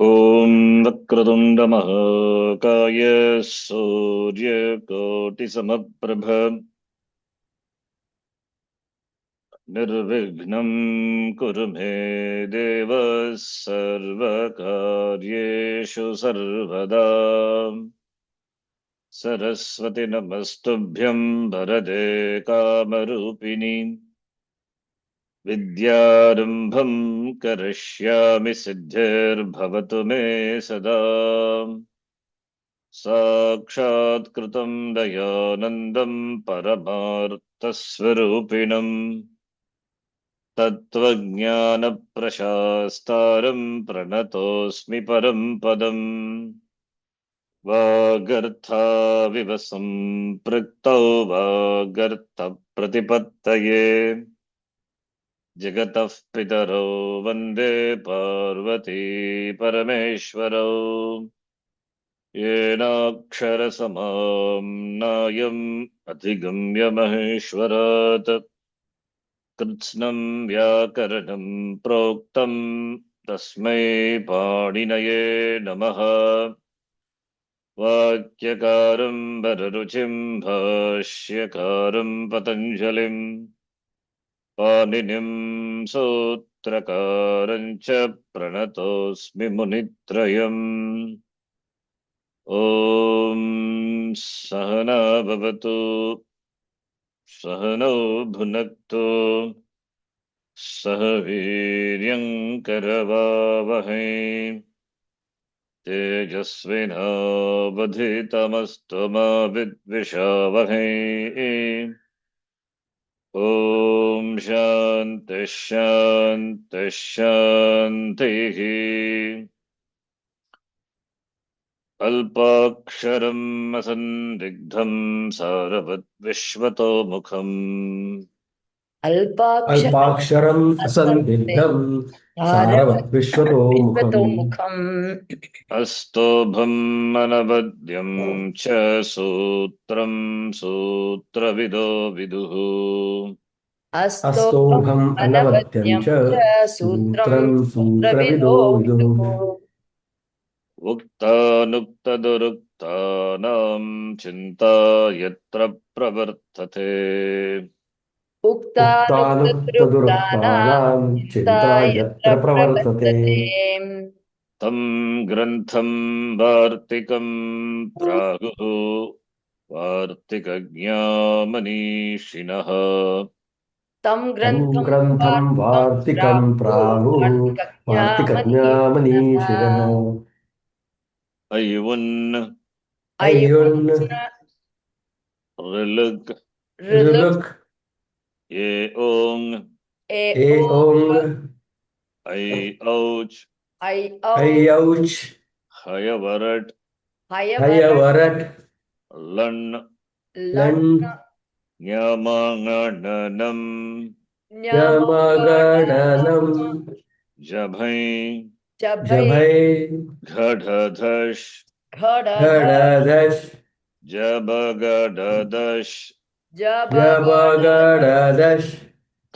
ॐ वक्रतुण्ड महाकाय सूर्यकोटिसमप्रभ निर्विघ्नं कुरु मे देव सर्वकार्येषु सर्वदा। सरस्वती नमस्तुभ्यं वरदे कामरूपिणि विद्यारम्भं करिष्यामि सिद्धिर्भवतु मे सदा। साक्षात्कृतं दयानन्दं परमार्थस्वरूपिणम् तत्त्वज्ञानप्रशास्तारं प्रणतोऽस्मि परं पदम्। वागर्थाविव सम्पृक्तौ वागर्थप्रतिपत्तये जगतः पितरौ वन्दे पार्वती परमेश्वरौ। येनाक्षरसमाम्नायम् अधिगम्य महेश्वरात् कृत्स्नं व्याकरणं प्रोक्तं तस्मै पाणिनये नमः। वाक्यकारं वररुचिं भाष्यकारं पतञ्जलिं पाणिनिं सूत्रकारं च प्रणतोऽस्मि मुनित्रयम्। ॐ सहना भवतु सहनौ भुनक्तु सह वीर्यं करवावहै तेजस्विनावधीतमस्तु मा विद्विषावहै। ॐ शान्तिः शान्तिः शान्तिः। अल्पाक्षरम् असन्दिग्धं सारवद्विश्वतोमुखम् अल्पाक्षरम् असन्दिग्धम् सारवद्विश्वतोमुखम् अस्तोभम् अनवद्यं च सूत्रं सूत्रविदो विदुः। अस्तोभम् अनवद्यं च सूत्रम् सूत्रविदो विदुः। उक्तानुक्तदुरुक्तानां चिन्ता यत्र प्रवर्तते उक्तानुक्तदुरुक्तानां चिन्ता यत्र प्रवर्तते तं ग्रन्थं वार्तिकं प्राहुः वार्तिकज्ञामनीषिणः। तं ग्रन्थं वार्तिकं प्राहुः वार्तिकज्ञामनीषिणः। अयुन् अयुन् ऋलुक् ऋलुक् एओङ् एओङ् ऐऔच् ऐऔच् हयवरट् हयवरट् लण् लण् ञमङणनम् ञमगणनम् जभै जभै घढधश् घढधश् जबगडदश् जबगडदश्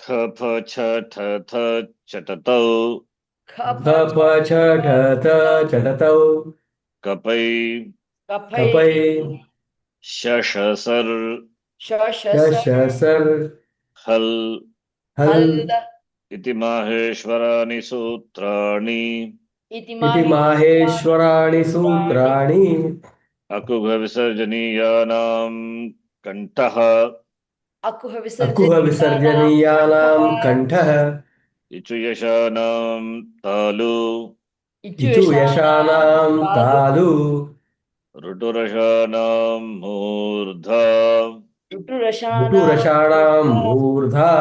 खफछठथ चटतौ खपछठथ चटतौ कपै कपै शशसर् शशसर् हल् हल् इति माहेश्वराणि सूत्राणि इति माहेश्वराणि सूत्राणि अकुभविसर्जनीयानां कण्ठः अकुहविसर्जनीयानां कण्ठः इचुयशानां तालु इचुयशानां तालु ऋटुरशानां मूर्धा ऋटुरषाणां मूर्धा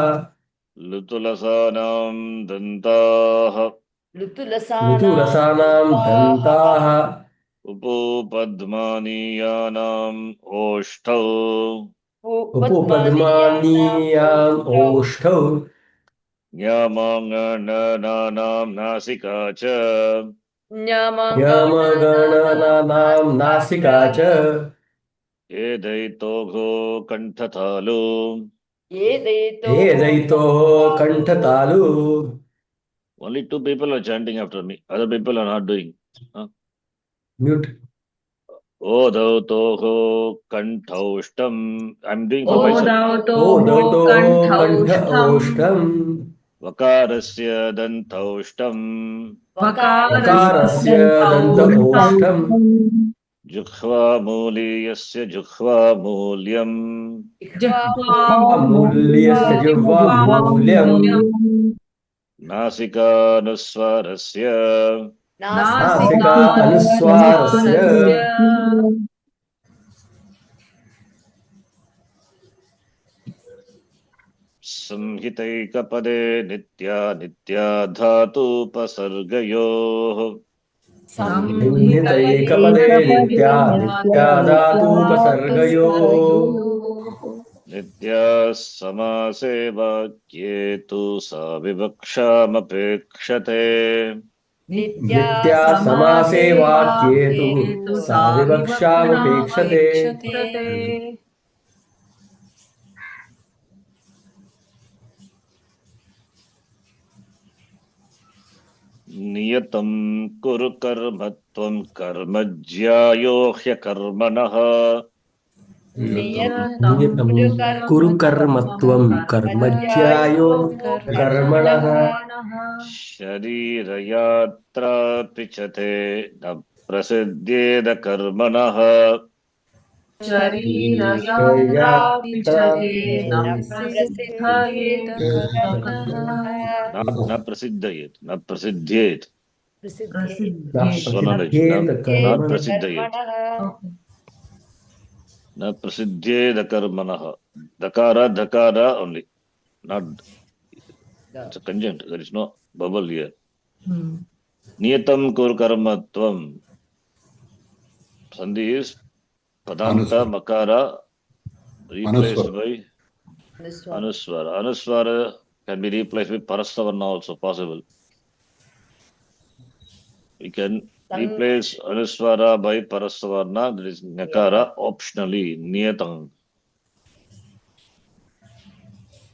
लुतुलसानां दन्ताः ऋतुलसानां दन्ताः उपोपद्मानीयानाम् ओष्ठौ उपपद्मानीयाम् ओष्ठौ ज्ञामाङ्गणनानां नासिका च यमगणनानां नासिका च एदैतोघो कण्ठतालु एदैतोः कण्ठतालु. Only two people are chanting after me. Other people are not doing. Mute. ओधौतोः कण्ठौष्टम् I'm doing for myself. ओदौतोः कण्ठ औष्ठम् वकारस्य दन्तौष्टम् वकारस्य दन्त औष्ठम् जुह्वामूलीयस्य जुह्वामूल्यम् मूल्यस्य जिह्वामूल्यम् नासिकानुस्वारस्य नासिका अनुस्वारस्य संहितैकपदे नित्या नित्या धातुपसर्गयोः संहितैकपदे नित्या नित्या धातुपसर्गयोः नित्याः समासे वाक्ये तु सा विवक्षामपेक्षते नित्या समासे वाक्ये तु सा विवक्षामपेक्षते नियतं कुरु कर्म त्वं कर्म ज्यायो ह्यकर्मणः नियतं कुरु कर्म त्वं कर्मज्यायो कर्मणः शरीरयात्रापि च ते न प्रसिद्ध्येद कर्मणः न प्रसिद्धयेत् न प्रसिद्ध्येत् स्वनलिश प्रसिद्धेत not कर्मणः प्रसिद्धयेत् न प्रसिद्धेद कर्मणः dakara dakara only not it's a conjunct there is no bubble here niyatam kur karmatvam sandhi is padanta makara replaced by anuswara can be replaced with parastavarna also possible. We can replace anuswara by parastavarna, that is nakara, optionally niyatam.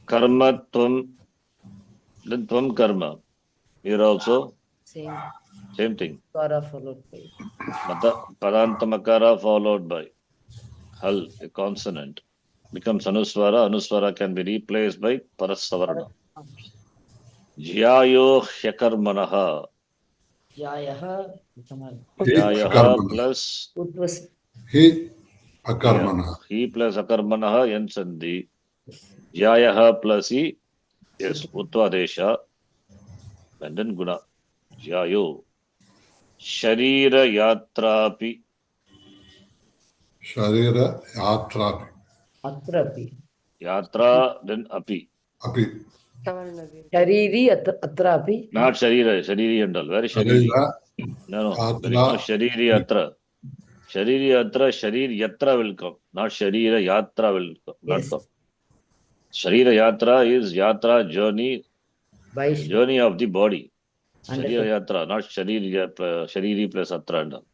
Karma tvam, then tvam karma. Here also same thing. Padantamakara followed by hal, a consonant, becomes anuswara. Anuswara can be replaced by parastavarna. Jyayo hyakarmanaha. Jyayaha plus he akarmanaha. He plus akarmanaha yan sandhi. Jyayaha plus he, yes, uttvadesha, and then guna. Jyayo. Sharira yatrapi. Sharira yatrapi. Yatra, then api. Api. Shariri atrapi. Not sharira, shariri and all. Where is shariri? No, there is no shariri yatra. Shariri yatra, sharir yatra will come. Not sharira yatra will not come. Sharira yatra is yatra journey, journey of the body. Sharira yatra, not shariri plus atra and all.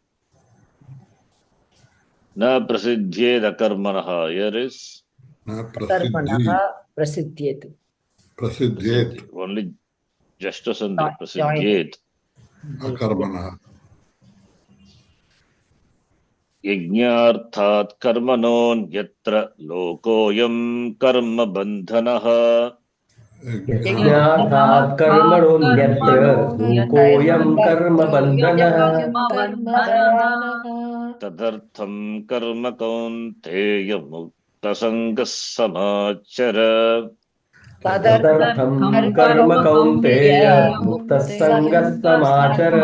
Na prasiddhyed akarmanaha. Here is Akarmanaha prasiddhyet. Prasiddhyet. Only just a sandhi. Prasiddhyet. Akarmanaha. Yajnarthat karmanon yatra lokoyam karma bandhanaha. यज्ञार्थात् कर्मणोऽन्यत्र लोकोऽयं कर्म बन्धनः तदर्थं कर्म कौन्तेय मुक्तसङ्गः समाचर. तदर्थं कर्म कौन्तेय मुक्तसङ्गः समाचर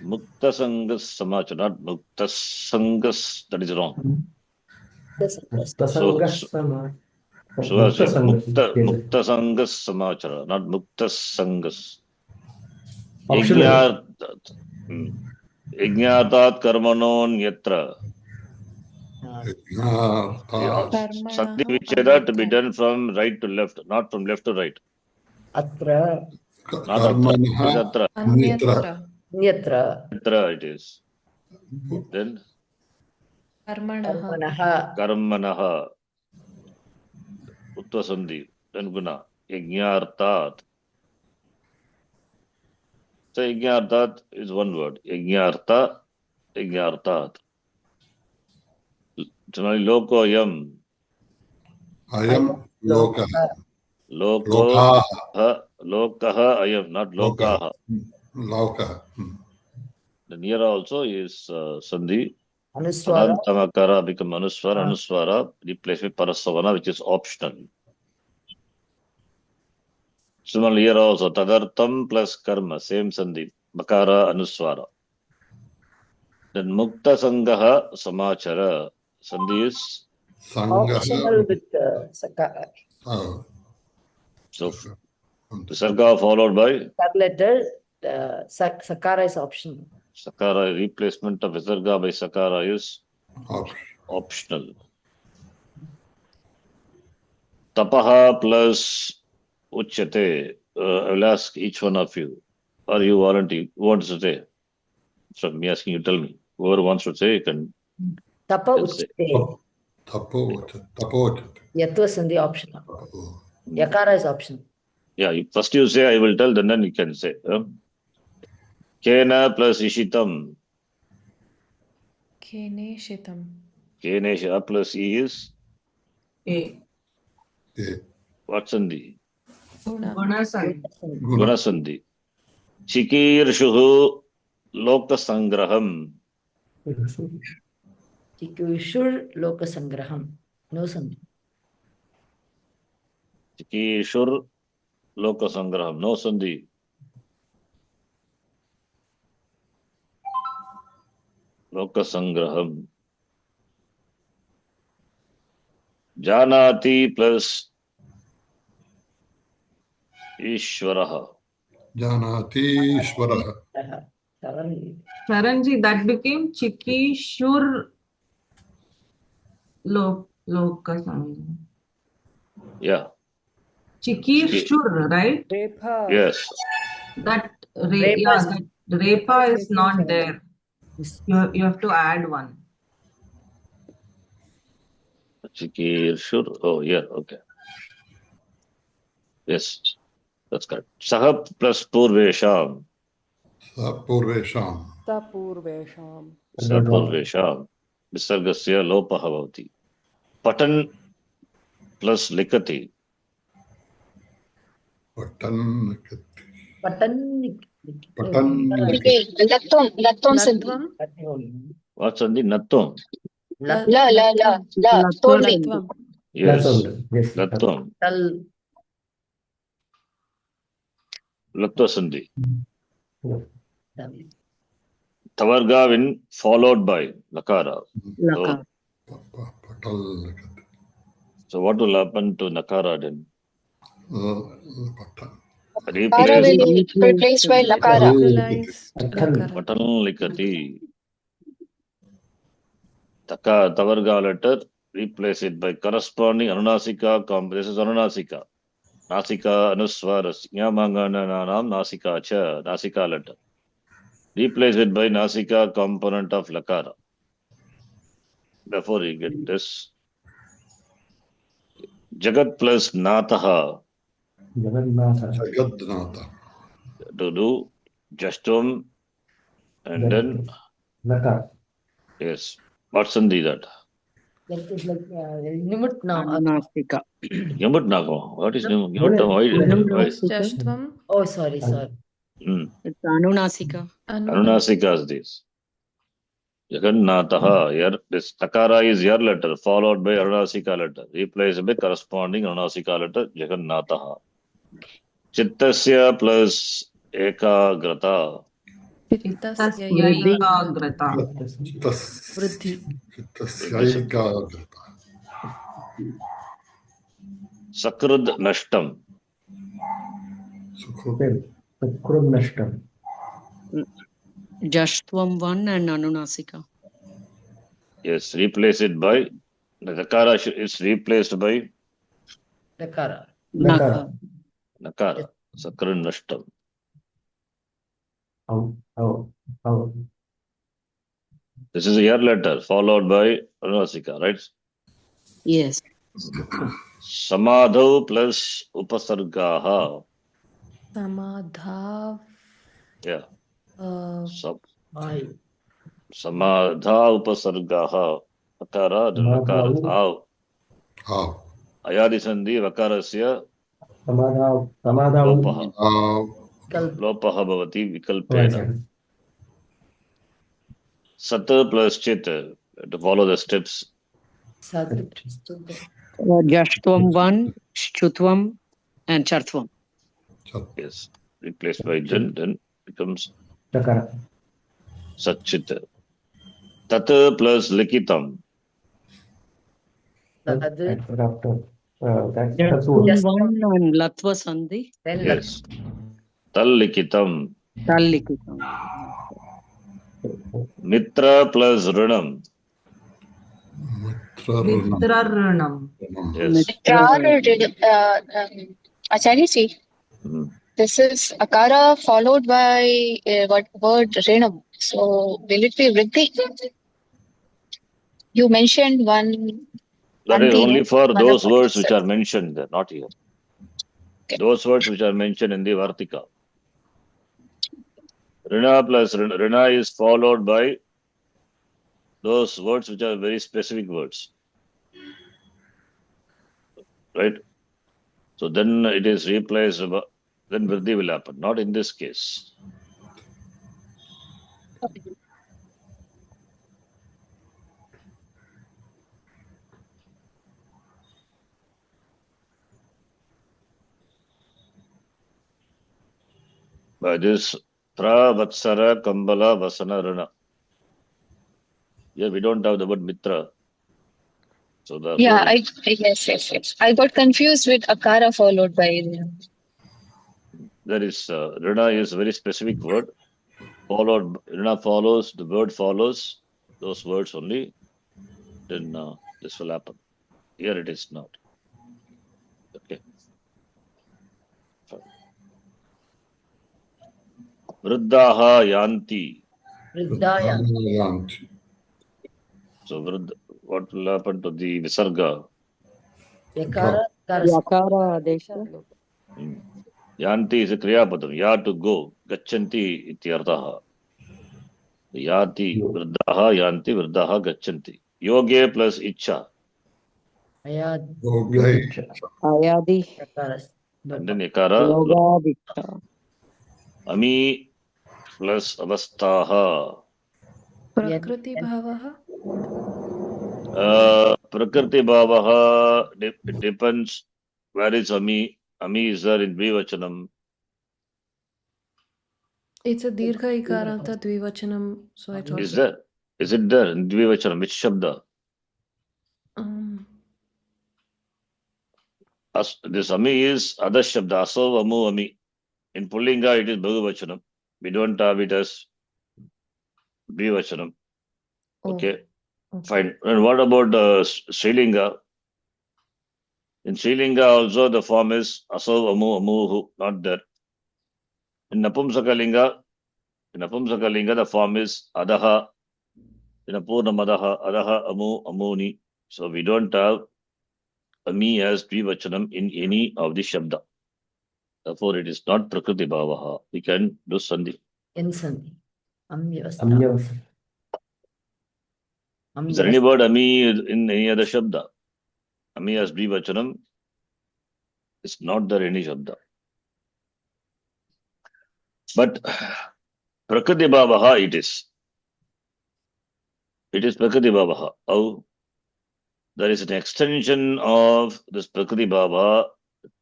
Muktasanga samachara, not muktasangas, that is wrong. मुक्तसङ्गः समाचर So as muktasangas samachara, not muktasangas. Yajnartat karmanon yatra. Sandhi vicheda to be done from right to left, not from left to right. Atra. Not atra, it is atra. Nyatra. Atra it is. Then karmanaha. Uttva sandhi. Then guna. Yajnartat. So yajnartat is one word. Yajnarta, yajnartat. Similarly, loko yam. Ayam loka. Loko Lokaha. lokaha ayam, not Loka. lokaha. Loka. Then here also is sandhi. Anuswara. Tamakara become anuswara. Anuswara replaced with parasavana, which is optional. Similarly, here also tadartam plus karma, same sandhi. Bakara anuswara. Then mukta sangaha samachara. Sandhi is Optional with so visarga followed by letter. Sakara is optional. sakara. Replacement of visarga by sakara is optional. Tapaha plus uchyate. I will ask each one of you. Are you volunteer? Who wants to say? So me asking you, tell me. Whoever wants to say, you can. Tapa can say. uchte. Tapo. Yatva sandhi optional. Yakara is optional. Yeah, first you say, I will tell, then you can say. Kena plus ishitam. Keneshitam. Kenesha plus E is? A. What sandhi? Gunasandhi. Guna sandhi. Chikirshuhu lokasangraham. Chikushur lokasangraham. No sandhi. Chikishur lokasangraham. No sandhi. Lokasangraham. Janati plus Ishvaraha. Janati Ishvaraha. Saranji, that became Chiki Shur Lokasandhi. Yeah. Chiki Shur, right? Yes. That Repa is not there. You have to add one. Chikirshur. Oh, yeah. Okay. Yes. That's correct. Sahab plus Purvesham. Purvesham. Tapurvesham. Sapurvesham. Visargasya lopaha bhavati. Patan plus Likati. Patan. Latvam sandhi. What's on the Nattum? Latvam. Yes. Yes. Lattum. Latva sandhi. Tavargavin followed by Nakara. So what will happen to Nakara then? Replaced by Lakara. Patan Likati. Tavarga letter, replace it by corresponding Anunasika. This is Anunasika. Nasika Anuswaras. Nyamangananam Nasika Cha. Nasika letter. Replace it by Nasika component of Lakara. Before you get this. Jagat plus Nataha. Jagadnatha. To do Jastum and then. Yes. What's sandhi that? That is like Nimut now. Anunasika. Nimut Nago. What is Nimut? Why? Jashtvam. Oh, sorry. It's Anunasika. Anunasika is this. Jagannathaha. Here, this Takara is your letter, followed by Anunasika letter. Replaced by corresponding Anunasika letter, Jagannathaha. Chittasya plus Ekagrata. Sakrud Nashtam. Jashtvam one and Anunasika. Yes, replace it by the Nakara is replaced by Nakara. Nakara. Sakrud Nashtam. This is a year letter followed by Anunasika, right? Yes. Samadhav plus Upasargaha. Samadhav. Yeah. I. Samadha upasargaha. Akara, vakara. Av. How? Ayadi sandhi vakarasya समाधा lopaha. Kalp. Lopaha bhavati vikalpena. Sat plus chit. To follow the steps. Sat. Jashtvam 1, Shchutvam, and Chartvam. Yes. Replaced by then becomes Chakara. Satchit. Tat plus likitam. That's Jashtvam Yes. 1 and Latva Sandhi. Then Yes. Tal likitam. Tallikitam. Mitra plus runam. Mitrarnam. Yes. Acharya ji, this is akara followed by what word renam. So will it be vriddhi? You mentioned one. That is only for those Manapati, words which sir. are mentioned there, not here. Those words which are mentioned in the Vartika. Rina plus Rina is followed by those words which are very specific words. Right? So then it is replaced, then Vriddhi will happen. Not in this case. By this, Pra, Vatsara, Kambala, Vasana, Rina. Here we don't have the word Mitra. So therefore, Yeah, yes. I got confused with akara followed by renam. there is Rina is a very specific word. Rina follows, the word follows those words only. Then this will happen. Here it is not. Okay. Vriddaha yanti. Vriddaya. So what will happen to the visarga? Yakara. Yakara Adesha. Yanti is a kriyapadam. Ya to go. Gachanti ityartaha. Yati. Vriddaha yanti. Vriddaha gachanti. Yoge plus icha. Ayad. Ayadi. And then yakara. Yoga Diksha. Ami plus avastaha. Prakriti bhavaha. Prakriti bhavaha. It depends where is Ami. Ami is there in Dvivachanam. It's a dirgha ikaranta dvivachanam. So I thought. Is there? Is it there in Dvivachanam? Which shabda? This Ami is other shabda. Aso Amu Ami. In Pullinga it is Bhagavachanam. We don't have it as Dvivachanam. Okay. Fine. And what about Srilinga? In Srilinga also the form is Aso Amu Amuhu, not there. In Napumsakalinga the form is Adaha. In Apurna Madaha, Adaha Amu Amuni. So we don't have Ami as Dvivachanam in any of the shabda. Therefore it is not Prakriti Bhavaha. We can do Sandhi. In Sandhi. Is there any word Ami in any other shabda? Ami as Dvivachanam is not there any shabda. But Prakriti Bhavaha it is. It is Prakriti Bhavaha. How? There is an extension of this Prakriti Bhava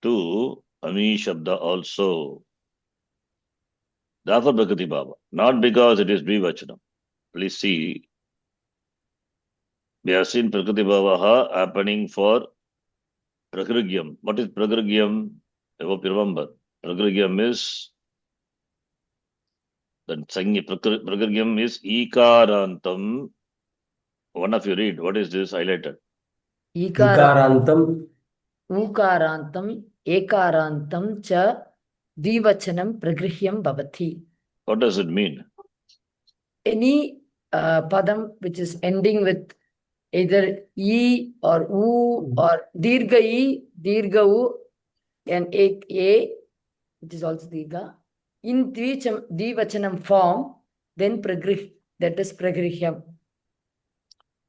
to Ami Shabda also. Therefore Prakriti Bhava. Not because it is Dvivachanam. Please see. We have seen Prakriti Bhavaha happening for Prakriyam. What is Prakriyam? I hope you remember. Prakriyam is then Prakriyam is Ikarantam. One of you read. What is this highlighted? Ikarantam. Ukarantam. Ekarantam cha dvivachanam pragrhyam bhavati. What does it mean? Any padam which is ending with either E or U or dirgha E, dirgha U, and a which is also dirgha, in dvachanam form, then that is pragrihyam.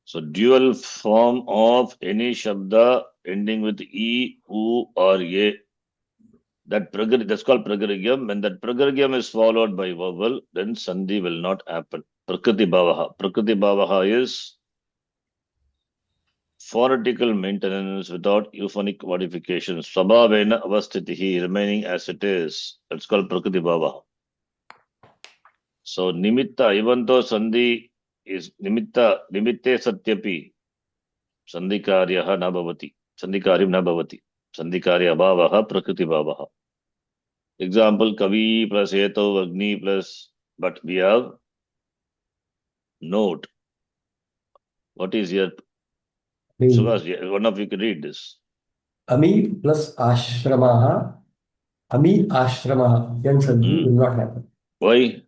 So dual form of any shabda ending with E, U or A, that's called pragrihyam. When that pragrihyam is followed by vowel, then sandhi will not happen. Prakriti bhavaha. Prakriti bhavaha is phonetical maintenance without euphonic modifications. Swabhavena avasthitihi, remaining as it is. That's called prakriti bhavaha. So nimitta, even though sandhi is nimitte satyapi, sandhikaryaha na bhavati. Sandhikaryam na bhavati. Sandhikarya bhavaha prakriti bhavaha. Example, kavi plus eto, agni plus, but we have note. What is here? Suhas, one of you can read this. Ami plus ashramaha. Ami ashramaha. Then sandhi will not happen. Why?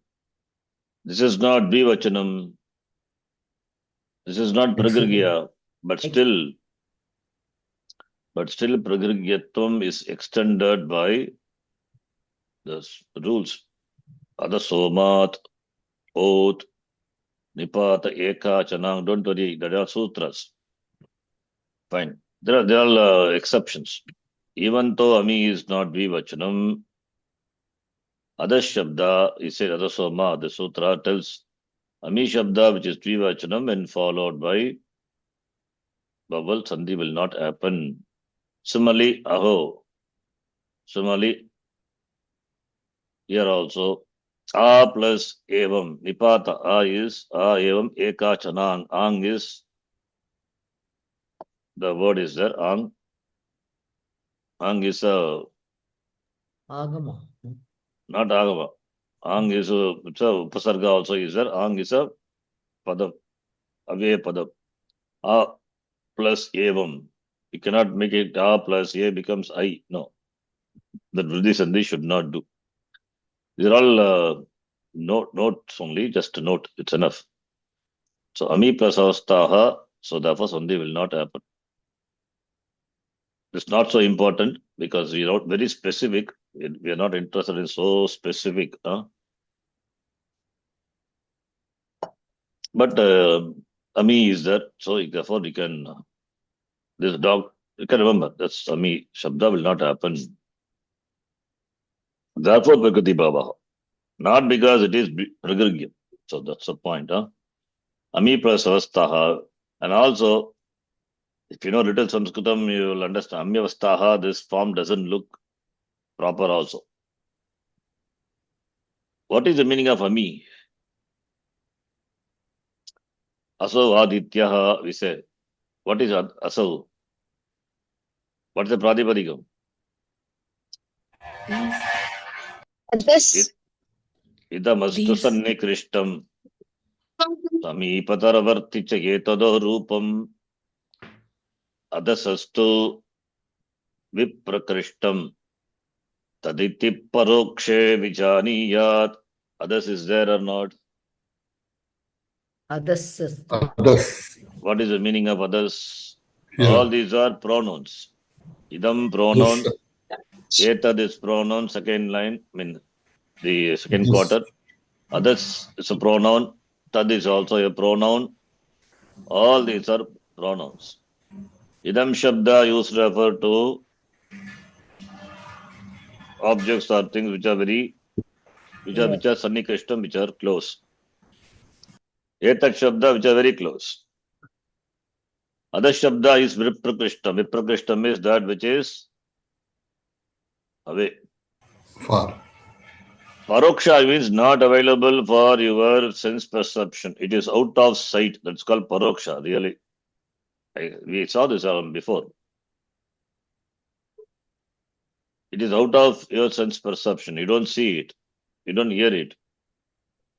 This is not dvivachanam. This is not pragrigya, but still pragrigyatam is extended by the rules. Adasomat, oath, nipata, eka, chanang. Don't worry, there are sutras. Fine. There are exceptions. Even though ami is not dvivachanam, adashabda, he said adasoma, the sutra tells ami shabda, which is dvivachanam, and followed by vowel, sandhi will not happen. Similarly, aho. Similarly, here also, a plus evam. Nipata a is a evam eka chanang. Ang is, the word is there, ang. Ang is a, Agama. not agama. Ang is a, it's a upasarga also is there. Ang is a padam, avya padam. A plus evam. You cannot make it a plus a becomes I. No. That Vriddhi Sandhi should not do. These are all notes only, just a note. It's enough. So ami plus avastaha, so therefore sandhi will not happen. It's not so important because we are not very specific. We are not interested in so specific. But ami is there, so therefore we can, this dog, you can remember, that's ami, shabda will not happen. Therefore prakriti bhavaha. Not because it is pragrigya. So that's the point. Ami plus avastaha. And also, if you know little Sanskritam, you will understand. Amyavastaha, this form doesn't look proper also. What is the meaning of ami? Aso adityaha, we say. What is aso? What is the pradipadikam? This. Idamastu sannikrishtam. Samipataravarti cha etado rupam. Adasastu viprakrishtam. Taditi parokshe vijaniyat. Others is there or not? Others. Others. What is the meaning of others? Here. All these are pronouns. Idam pronoun. Etad is pronoun, second line, the second This. quarter. Others is a pronoun. Tad is also a pronoun. All these are pronouns. Idam shabda used to refer to objects or things which are which are sannikrishtam, which are close. Etat shabda, which are very close. Other shabda is viprakrishtam. Viprakrishtam is that which is away. Far. Paroksha means not available for your sense perception. It is out of sight. That's called paroksha, really. We saw this before. It is out of your sense perception. You don't see it. You don't hear it.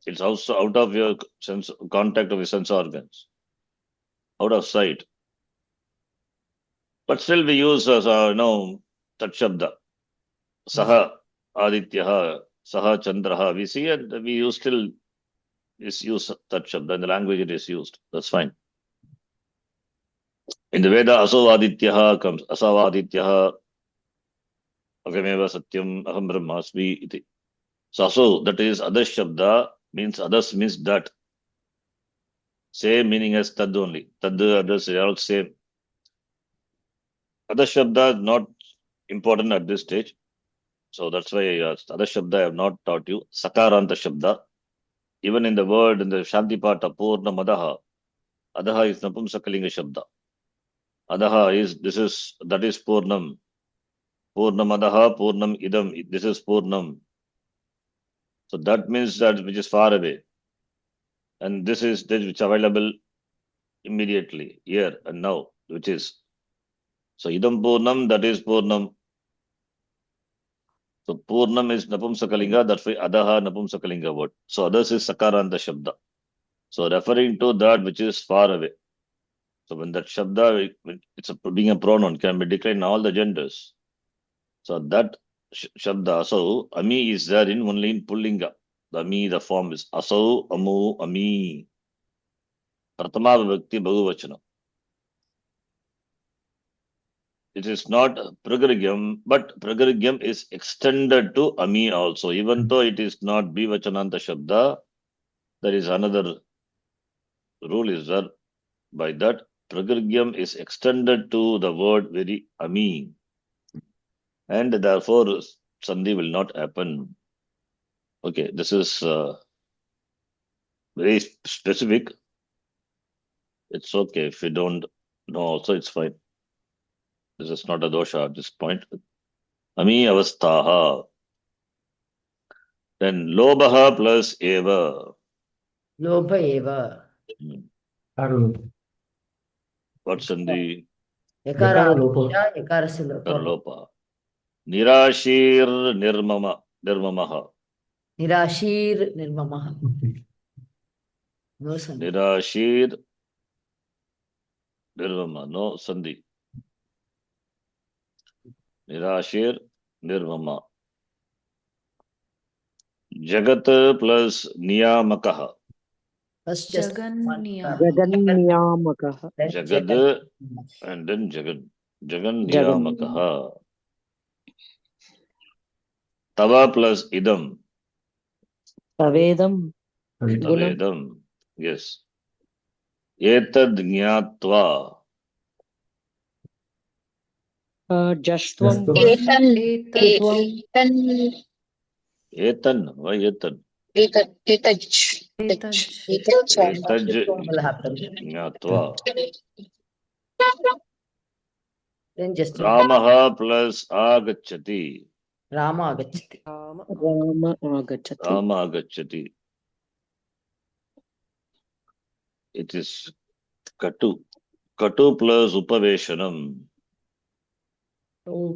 It's also out of your sense contact of your sense organs. Out of sight. But still we use, tat shabda. Saha adityaha, saha chandraha. We see and we use still use tat shabda. In the language it is used. That's fine. In the Veda, aso adityaha comes. Asava adityaha. Agameva satyam aham brahmasmi iti. So aso, that is other shabda, means others means that. Same meaning as tad only. Tad, others are all same. Other shabda is not important at this stage. So that's why other shabda I have not taught you. Sakaranta shabda. Even in the word, in the Shanti Pata, Purna Madaha, Adaha is Napumsakalinga Shabda. Adaha is, that is Purnam. Purnamadaha, Purnam Idam, this is Purnam. So that means that which is far away. And this is that which is available immediately, here and now, which is. So Idam Purnam, that is Purnam. So Purnam is Napumsakalinga, that's why Adaha Napumsakalinga word. So others is Sakaranta Shabda. So referring to that which is far away. So when that Shabda, being a pronoun, can be declared in all the genders. So that Shabda, Asau, Ami is there in only in Pullinga. The Ami, the form is Asau, Amu, Ami. Pratama Vibhakti Bhagavachana. It is not Pragargyam, but Pragargyam is extended to Ami also. Even though it is not Bivachananta Shabda, there is another rule is there. By that, Pragargyam is extended to the word very Ami. And therefore, Sandhi will not happen. Okay, this is very specific. It's okay if you don't know also, it's fine. This is not a dosha at this point. Ami avastaha. Then lobaha plus eva. Lobha eva. What's in the Yakara lopa. yakarasya lopa. lopa? Nirashir nirmamaha. Nirashir nirmamaha. No sandhi. Nirashir nirmama. No sandhi. Nirashir nirmama. Jagat plus niyamakaha. First just Jaganniyamakaha. Jagad and then Jagan. Jagan niyamakaha. Tava plus idam. Tavedam. Tavedam. Yes. Etad jnatva. Jashtvam. Etan. Why etan? Etaj. Etaj will happen. jnatva. Then just Ramaha plus agachati. Rama agachati. Rama agachati. Rama agachati. It is katu. Katu plus upaveshanam. Oh.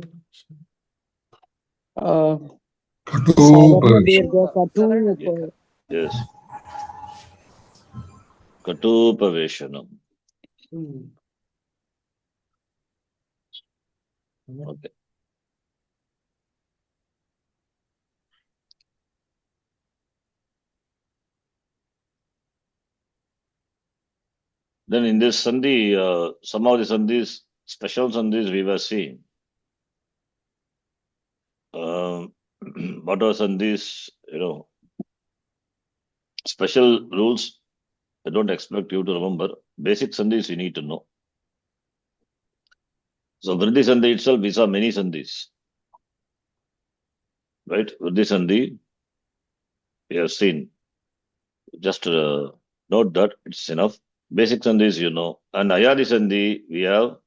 Katu. Yes. Katu upaveshanam. Okay. Then in this sandhi, some of the sandhis, special sandhis we were seeing. What are sandhis, special rules? I don't expect you to remember. Basic sandhis you need to know. So Vriddhi sandhi itself, we saw many sandhis. Right? Vriddhi sandhi, we have seen. Just note that it's enough. Basic sandhis you know. And ayadi sandhi, we have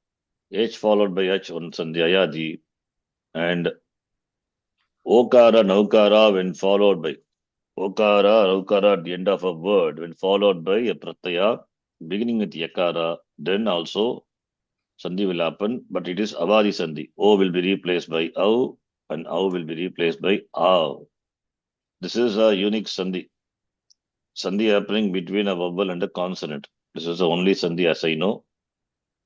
H followed by H on sandhi ayadi. And okara, naukara when followed by okara, naukara at the end of a word when followed by a pratyaya beginning with yakara, then also sandhi will happen, but it is avadi sandhi. O will be replaced by au and au will be replaced by av. This is a unique sandhi. Sandhi happening between a vowel and a consonant. This is the only sandhi as I know.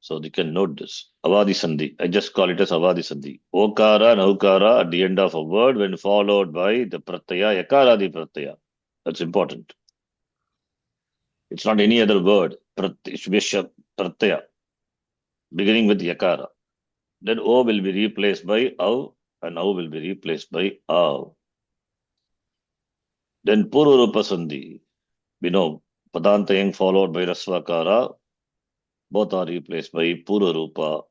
So you can note this. Avadi sandhi. I just call it as avadi sandhi. Okara, naukara at the end of a word when followed by the pratyaya, yakara the pratyaya. That's important. It's not any other word. It should be pratyaya. Beginning with yakara. Then O will be replaced by av and au will be replaced by av. Then Purva Rupa Sandhi. We know Padanta Yang followed by Rasvakara. Both are replaced by Purva Rupa.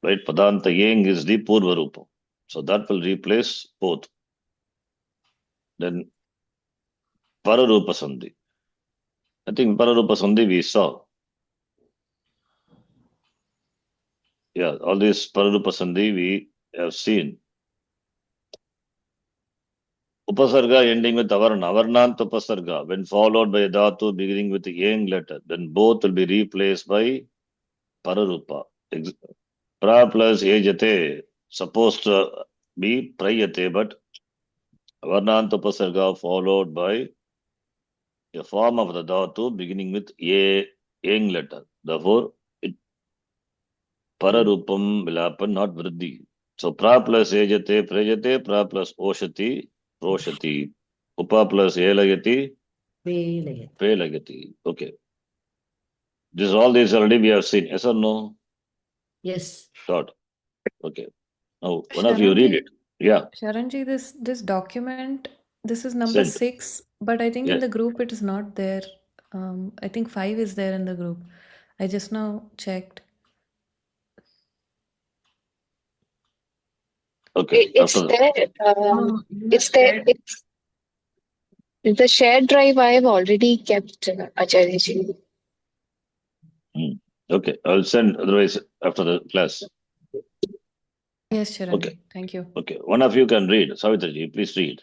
Right? Padanta Yang is the Purva Rupa. So that will replace both. Then Pararupa Sandhi. I think Pararupa Sandhi we saw. Yeah, all this Pararupa Sandhi we have seen. Upasarga ending with Avarna. Avarnant Upasarga. When followed by a Dhatu beginning with a Yang letter, then both will be replaced by Pararupa. Pra plus Ejate supposed to be Prayate, but Avarnant Upasarga followed by a form of the Dhatu beginning with a Yang letter. Therefore, Pararupam will happen, not Vriddhi. So pra plus ejate, prajate, pra plus oshati, proshati. Upa plus elayati, Velayati. pelagati. Okay. All these already we have seen. Yes or no? Yes. Short. Okay. Now, one of you read it. Yeah. Sharanji, this document, this is number Sent. 6, but I think in Yeah. the group it is not there. I think 5 is there in the group. I just now checked. Okay. It's After there. No, you It's have there. said It's the shared drive I have already kept, Acharya. Okay. I'll send otherwise after the class. Yes, Sharanji. Okay. Thank you. Okay. One of you can read. Savitraji, please read.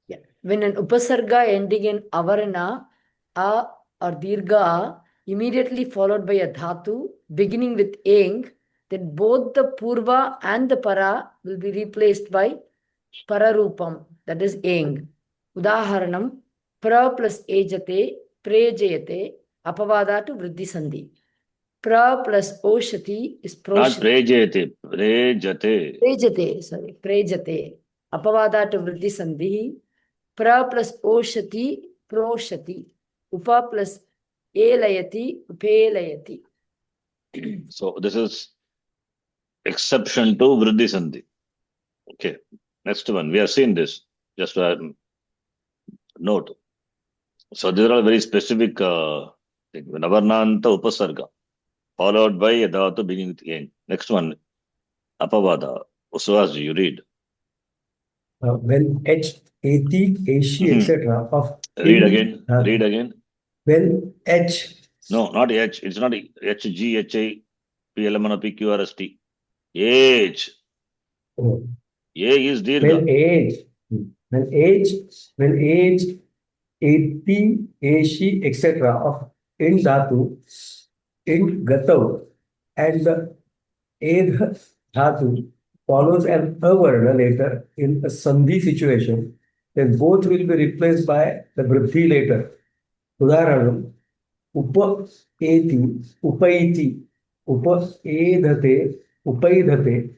Yeah. When an upasarga ending in avarana, a or dirgha, immediately followed by a dhatu beginning with eng, then both the purva and the para will be replaced by pararupam, that is eng. Udaharanam, pra plus ejate, prejayate, apavada to vriddhi sandhi. Pra plus oshati is Not proshati. prejate. Prejate. Prejate, sorry, prejate. Apavada to vriddhi sandhi. Pra plus oshati, proshati. Upa plus elayati, upelayati. So this is exception to Vriddhi Sandhi. Okay. Next one. We have seen this. Just note. So these are all very specific things. Navarnanta Upasarga. Followed by a dhatu beginning with eng. Next one. Apavada. Usvasji, you read. When H, Ati, Ashi, etc. of Read in, again. Read again. when H. No, not H. It's not H, G, H, I, P, L, M, N, P, Q, R, S, T. H. Oh. A is Dirgha. When age, 80, Ashi, etc. of in Dhatu, in Gatav, and the Edh Dhatu follows an Avarna later in a Sandhi situation, then both will be replaced by the Vriddhi later. Udaharanam, Upa Eti, Upaiti, Upa Edhate, Upaidhate,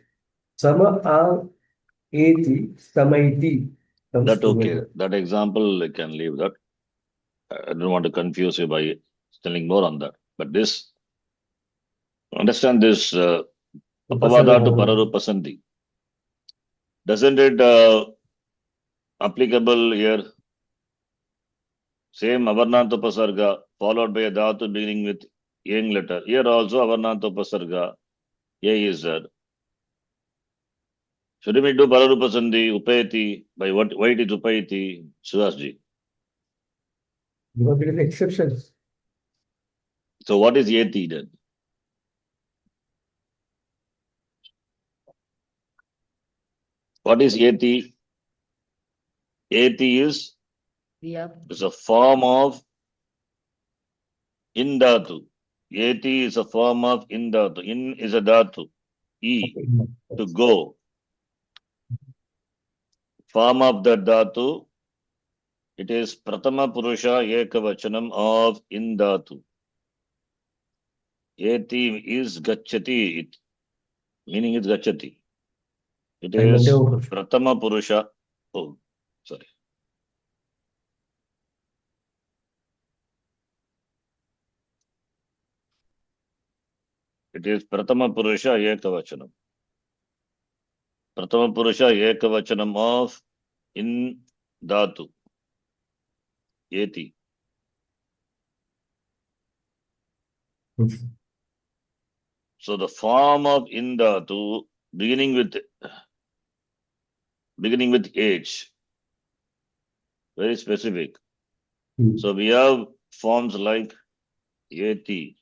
Sama A Eti, Samaiti. That okay. That example, I can leave that. I don't want to confuse you by telling more on that. But this, understand this Apavada to Pararupa Sandhi. Doesn't it applicable here? Same Avarnanta Upasarga followed by a dhatu beginning with yang letter. Here also Avarnanta Upasarga, A is there. Should we do Pararupa Sandhi, Upayati, by what? Why it is Upayati? Sudhasji. Because it is exceptions. So what is Yeti then? What is Yeti? Yeti is a form of in dhatu. Yeti is a form of in dhatu. In is a dhatu. E, to go. Form of that dhatu, it is Pratama Purusha Ekavachanam of in dhatu. Yeti is Gachati. Meaning is Gachati. It is Pratama Purusha. Oh, sorry. It is Pratama Purusha Ekavachanam. Pratama Purusha Ekavachanam of in dhatu. Eti. So the form of in dhatu beginning with H. Very specific. So we have forms like Eti.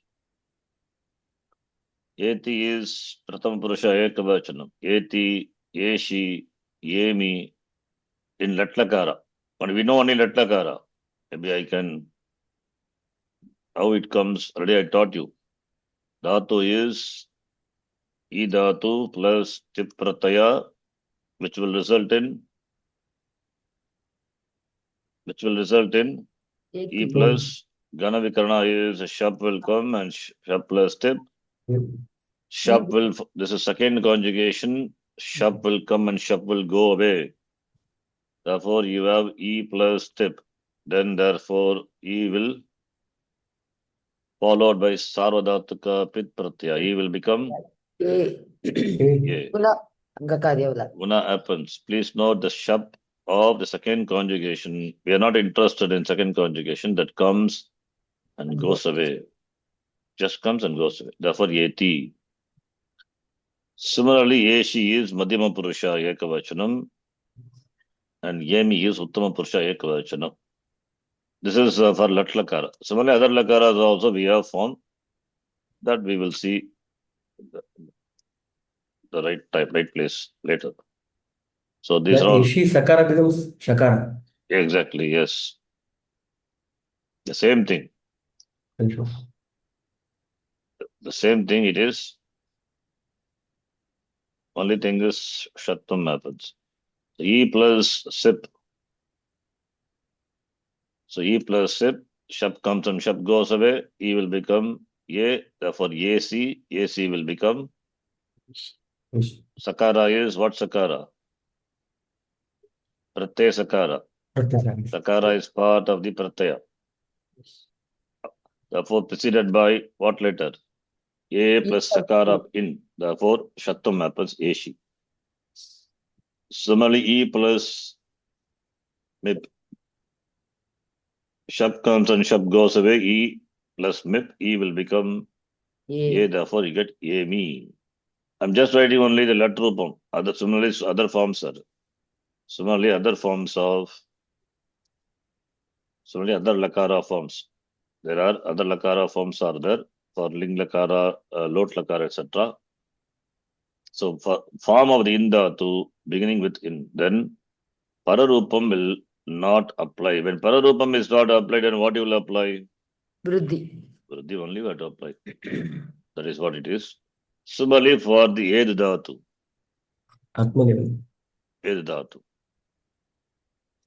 Eti is Prathama Purusha Ekavachanam. Eti, Yeshi, Yemi in Latlakara. But we know only Latlakara. Maybe I can, how it comes, already I taught you. Dhatu is E dhatu plus Chit Prataya, which will result in E plus Gana Vikarana is Shap will come and Shap plus Tip. Shap will, this is second conjugation, Shap will come and Shap will go away. Therefore, you have E plus Tip. Then, therefore, E will followed by Sarvadhataka Pit Pratyaya. E will become A. A. Guna happens. Please note the Shap of the second conjugation. We are not interested in second conjugation that comes and goes away. Just comes and goes away. Therefore, Yeti. Similarly, Yeshi is Madhyama Purusha Ekavachanam and Yemi is Uttama Purusha Ekavachanam. This is for Latlakara. Similarly, other Lakaras also we have found that we will see the right type, right place later. So these are all. Yeshi Sakara becomes Shakara. Exactly, yes. The same thing. The same thing it is. Only thing is Shattam happens. So E plus Sip. So E plus Sip, Shap comes and Shap goes away. E will become A. Therefore, AC. AC will become Sakara is what Sakara? Pratyaya Sakara. Sakara is part of the Pratyaya. Therefore, preceded by what letter? A plus Sakara in. Therefore, Shattam happens Ashi. Similarly, E plus MIP. Shap comes and Shap goes away. E plus MIP. E will become A. Therefore, you get Emi. I'm just writing only the letter rupam. Similarly, other forms are. Similarly, other other Lakara forms. There are other Lakara forms are there for Ling Lakara, Lot Lakara, etc. So for form of the Inda to beginning with in, then Pararupam will not apply. When Pararupam is not applied, then what you will apply? Vriddhi. Vriddhi only got to apply. That is what it is. Similarly for the Ed Dhatu. Ed Dhatu.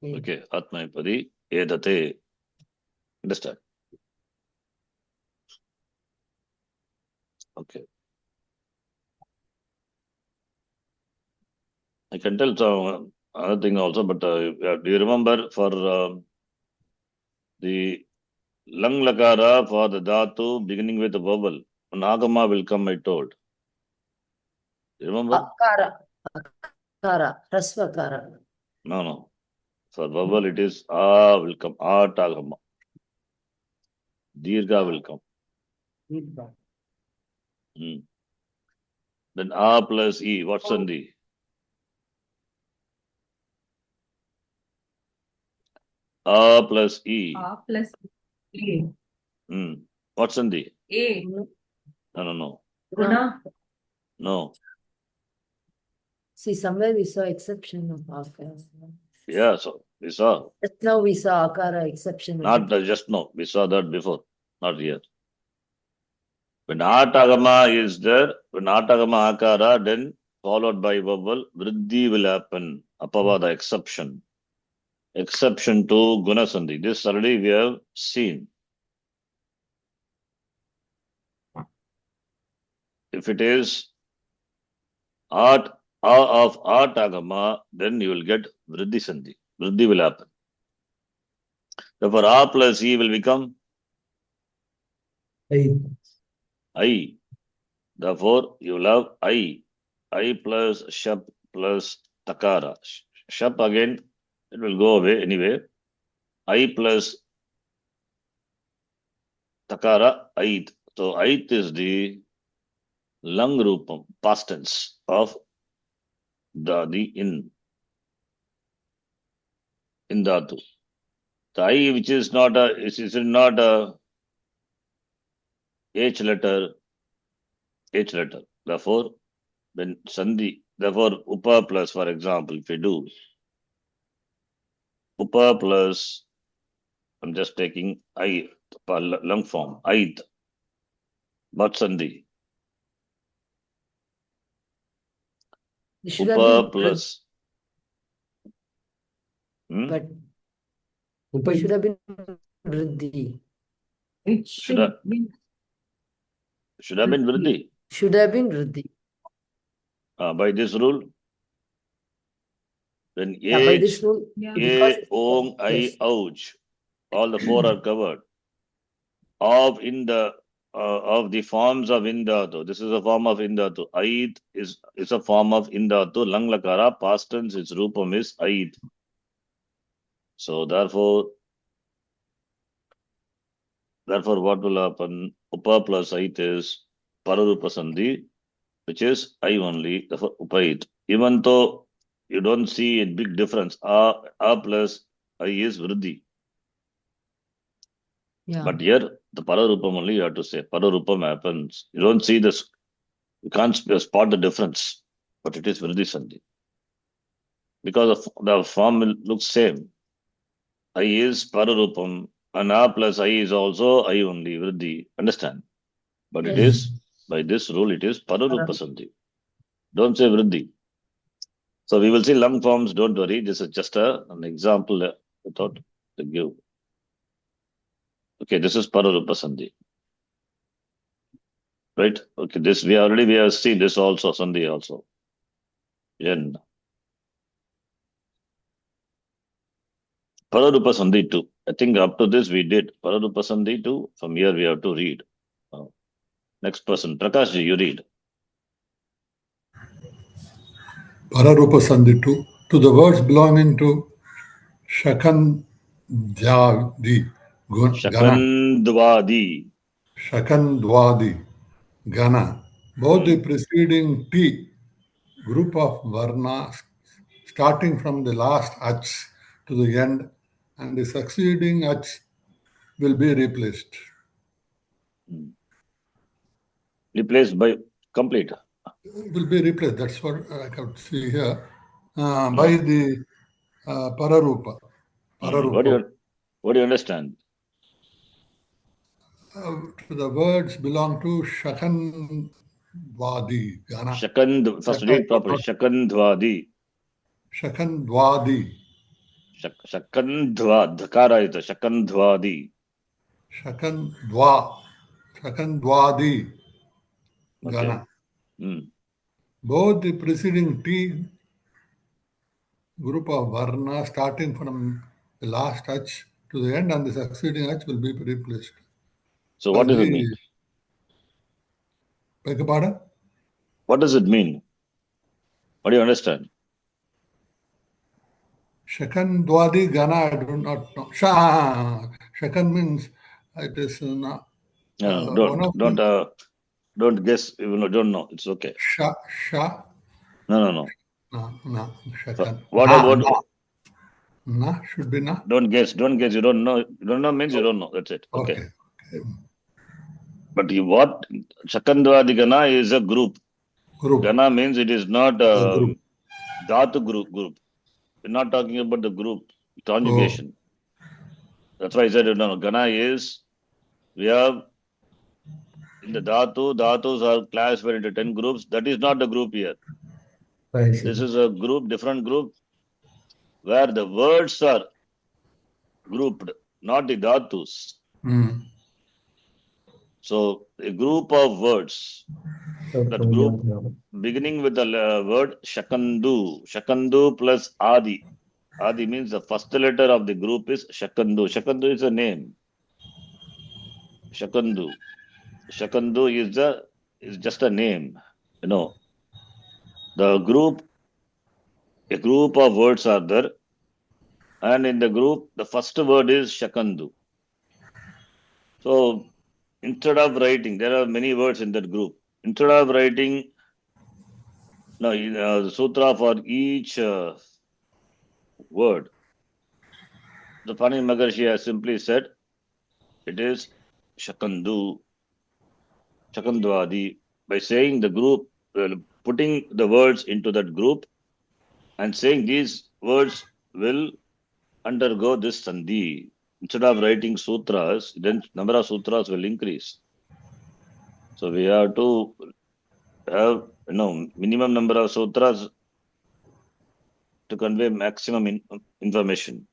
Okay, Atmaipadi, Edate. Understand? Okay. I can tell some other thing also, but do you remember for the Lang Lakara for the Dhatu beginning with a vowel? Nagama will come, I told. You remember? Akara. Rasvakara. No. For vowel it is A will come. A Tagama. Dirga will come. Then A plus E. What's Sandhi? A plus E. A plus A. What's Sandhi? A. No. Guna. No. See, somewhere we saw exception of Akara. Yeah, so we saw. Just now we saw Akara exception. Not just now. We saw that before. Not here. When Atagama is there, when Atagama Akara, then followed by vowel, Vriddhi will happen. Apavada, exception. Exception to Guna Sandhi. This already we have seen. If it is Art of Atagama, then you will get Vriddhi Sandhi. Vriddhi will happen. Therefore, A plus E will become I. Therefore, you will have I plus Shap plus Takara. Shap again it will go away anyway. I plus takara, ait. So ait is the lung rupam, past tense of the in dhatu. The I, which is not a H letter. Therefore, when sandhi, therefore upa plus, for example, if we do upa plus, I'm just taking I, lung form, ait, but sandhi. It should have Upa been plus. but Upa it should have been vriddhi. It Should should be. have been vriddhi. Should have been vriddhi. By this rule, when Yeah, by this rule, Yeah. because A, Om, I, yes. Ouch, all the four are covered. Of the forms of indhatu. This is a form of indhatu. Ait is a form of indhatu. Lang lakara, past tense, its rupam is ait. So therefore, what will happen? Upa plus ait is pararupa sandhi, which is I only, therefore upait. Even though you don't see a big difference, a plus I is vriddhi. Yeah. But here, the pararupam only you have to say. Pararupam happens. You don't see this. You can't spot the difference. But it is vriddhi sandhi. Because the form will look same. I is pararupam. And a plus I is also I only, vriddhi. Understand? But it Yes. is, by this rule, it is pararupa sandhi. Don't say vriddhi. So we will see lung forms. Don't worry. This is just an example I thought to give. Okay, this is pararupa sandhi. Right? Okay, this we have seen this also, sandhi also. N. Pararupa sandhi 2. I think up to this we did. Pararupa sandhi 2. From here we have to read. Next person. Prakash ji, you read. Pararupa sandhi 2. To the words belonging to Shakandhyadi, Gana. Shakandvadi. Shakandwadi, Gana. Both the preceding T group of varnas starting from the last H to the end and the succeeding H will be replaced. Replaced by complete. Will be replaced. That's what I can see here. By the Pararupa. What do you understand? To the words belong to Shakandwadi, Gana. First read properly. Shakandvadi. Shakandwadi. Shakandva. Dhakara is the Shakandvadi. Shakandwadi, Gana. Okay. Both the preceding T group of varna starting from the last H to the end and the succeeding H will be replaced. So what does it mean? Beg your pardon? What does it mean? What do you understand? Shakan Dwadi Gana, I do not know. Shakan means it is not. Don't guess. You don't know. It's okay. Sha. No. No. Shakan. Na should be na. Don't guess. You don't know. You don't know means you don't know. That's it. Okay. But what Shakandwadi Gana is a group. Gana means it is not Dhatu group. We're not talking about the group conjugation. That's why I said no. Gana is, we have in the Dhatus are classified into 10 groups. That is not the group here. This is a group, different group, where the words are grouped, not the Dhatus. So a group of words, that group beginning with the word Shakandu. Shakandu plus Adi. Adi means the first letter of the group is Shakandu. Shakandu is a name. Shakandu. Shakandu is just a name. You know, a group of words are there. And in the group, the first word is Shakandu. So instead of writing, there are many words in that group. Instead of writing, the sutra for each word, the Tpani Maharshi has simply said, it is Shakandu, Shakandvadi. By saying the group, putting the words into that group and saying these words will undergo this sandhi. Instead of writing sutras, then number of sutras will increase. So we have to have minimum number of sutras to convey maximum information.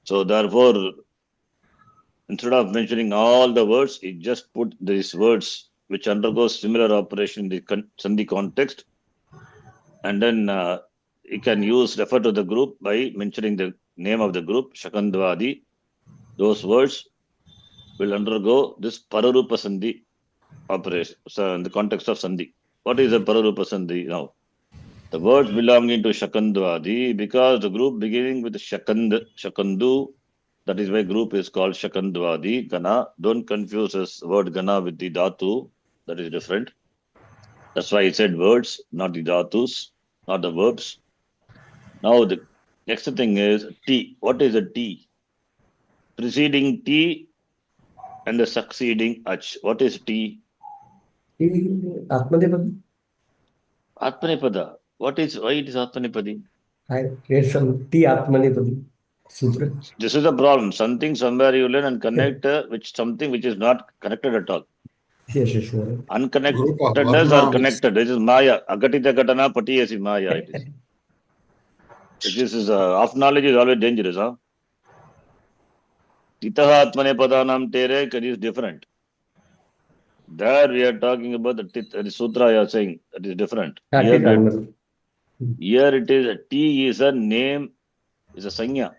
So therefore, instead of mentioning all the words, it just put these words which undergo similar operation in the sandhi context, and then you can refer to the group by mentioning the name of the group, Shakandvadi. Those words will undergo this Pararupa Sandhi operation. So in the context of Sandhi. What is a Pararupa Sandhi now? The words belonging to Shakandvadi, because the group beginning with Shakandu, that is why group is called Shakandvadi, Gana. Don't confuse this word Gana with the Dhatu. That is different. That's why I said words, not the Dhatus, not the verbs. Now the next thing is T. What is a T? Preceding T and the succeeding Ach. What is T? Atmanepadi. Atmanepada. Why it is Atmanepadi? I read some T Atmanepadi Sutra. This is the problem. Something somewhere you learn and connect with something which is not connected at all. Yes. Unconnectedness are connected. This is Maya. Agatita Gatana Patiyasi Maya. It is. This is half knowledge is always dangerous, huh? Titaha Atmanepadanam Tere is different. There we are talking about the sutra you are saying. That is different. Here it is, T is a name, is a sanya.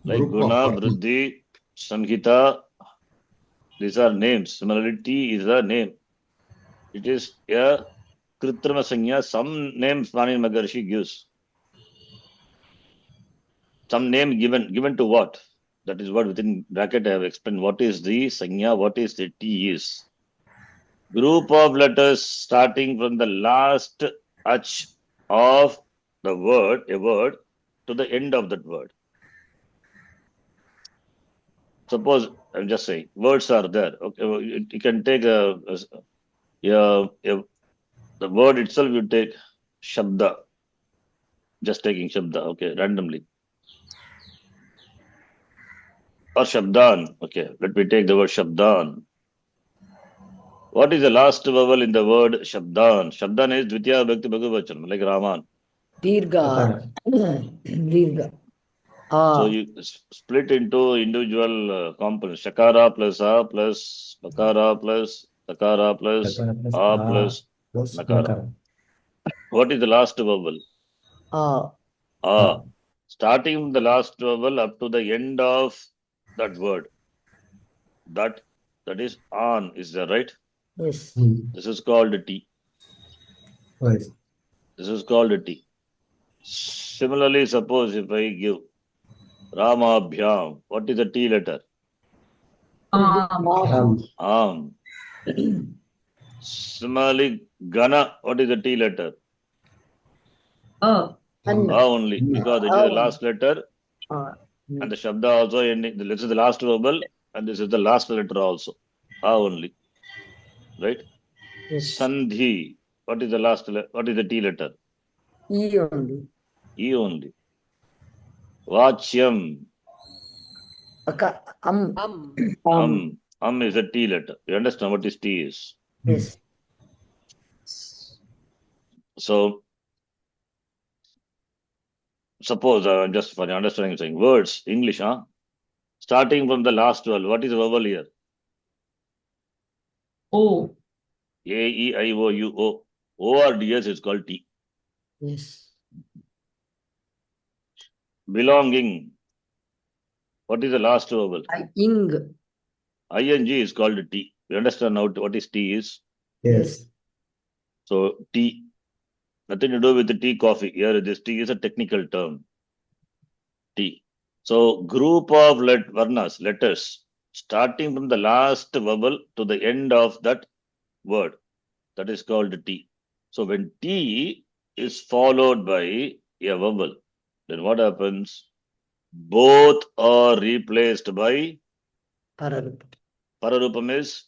Like Guna, Vriddhi, Samhita, these are names. Similarly, T is a name. It is a Kritrama sanya. Some names Tpani Maharshi gives. Some name given to what? That is what within bracket I have explained. What is the sanya? What is the T is? Group of letters starting from the last ach of the word, a word, to the end of that word. Suppose, I'm just saying, words are there. Okay, you can take the word itself, you take Shabda. Just taking Shabda, okay, randomly. Or Shabdan, okay, let me take the word Shabdan. What is the last vowel in the word Shabdan? Shabdan is Dvitiya Bhakti Bhagavachan, like Raman. Dirgha. Dirgha. So you split into individual components. Shakara plus A plus Bakara plus Takara plus A plus Nakara. What is the last vowel? A. Starting the last vowel up to the end of that word. That is on, is that right? Yes. This is called a T. Yes. This is called a T. Similarly, suppose if I give Ramabhyam, what is the T letter? Similarly, Gana, what is the T letter? Only, because it is the last letter. And the Shabda also ending. This is the last vowel, and this is the last letter also. Only. Right? Yes. Sandhi. What is the what is the T letter? E only. E only. Vachyam. Is a T letter. You understand what is T is? Yes. So, suppose, just for understanding, I'm saying words, English, huh? Starting from the last vowel, what is the vowel here? O. A-E-I-O-U-O. O or DS is called T. Yes. Belonging. What is the last vowel? Ing. ING is called T. You understand now what is T is? Yes. So T, nothing to do with the tea coffee. Here this T is a technical term. T. So group of varnas, letters, starting from the last vowel to the end of that word, that is called T. So when T is followed by a vowel, then what happens? Both are replaced by Pararupam. Pararupam is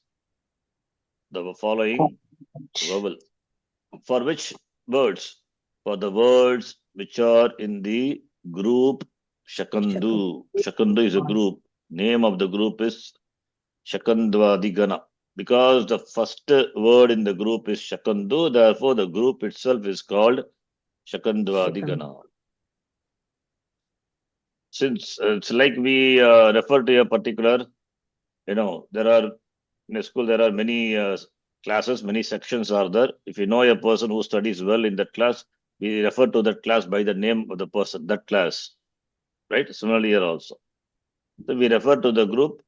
the following vowel. For which words? For the words which are in the group Shakandu. Shakandu is a group. Name of the group is Shakandvadigana. Because the first word in the group is Shakandu, therefore the group itself is called Shakandvadigana. Since it's like we refer to a particular, there are in a school there are many classes, many sections are there. If you know a person who studies well in that class, we refer to that class by the name of the person, that class, right? Similarly here also. So we refer to the group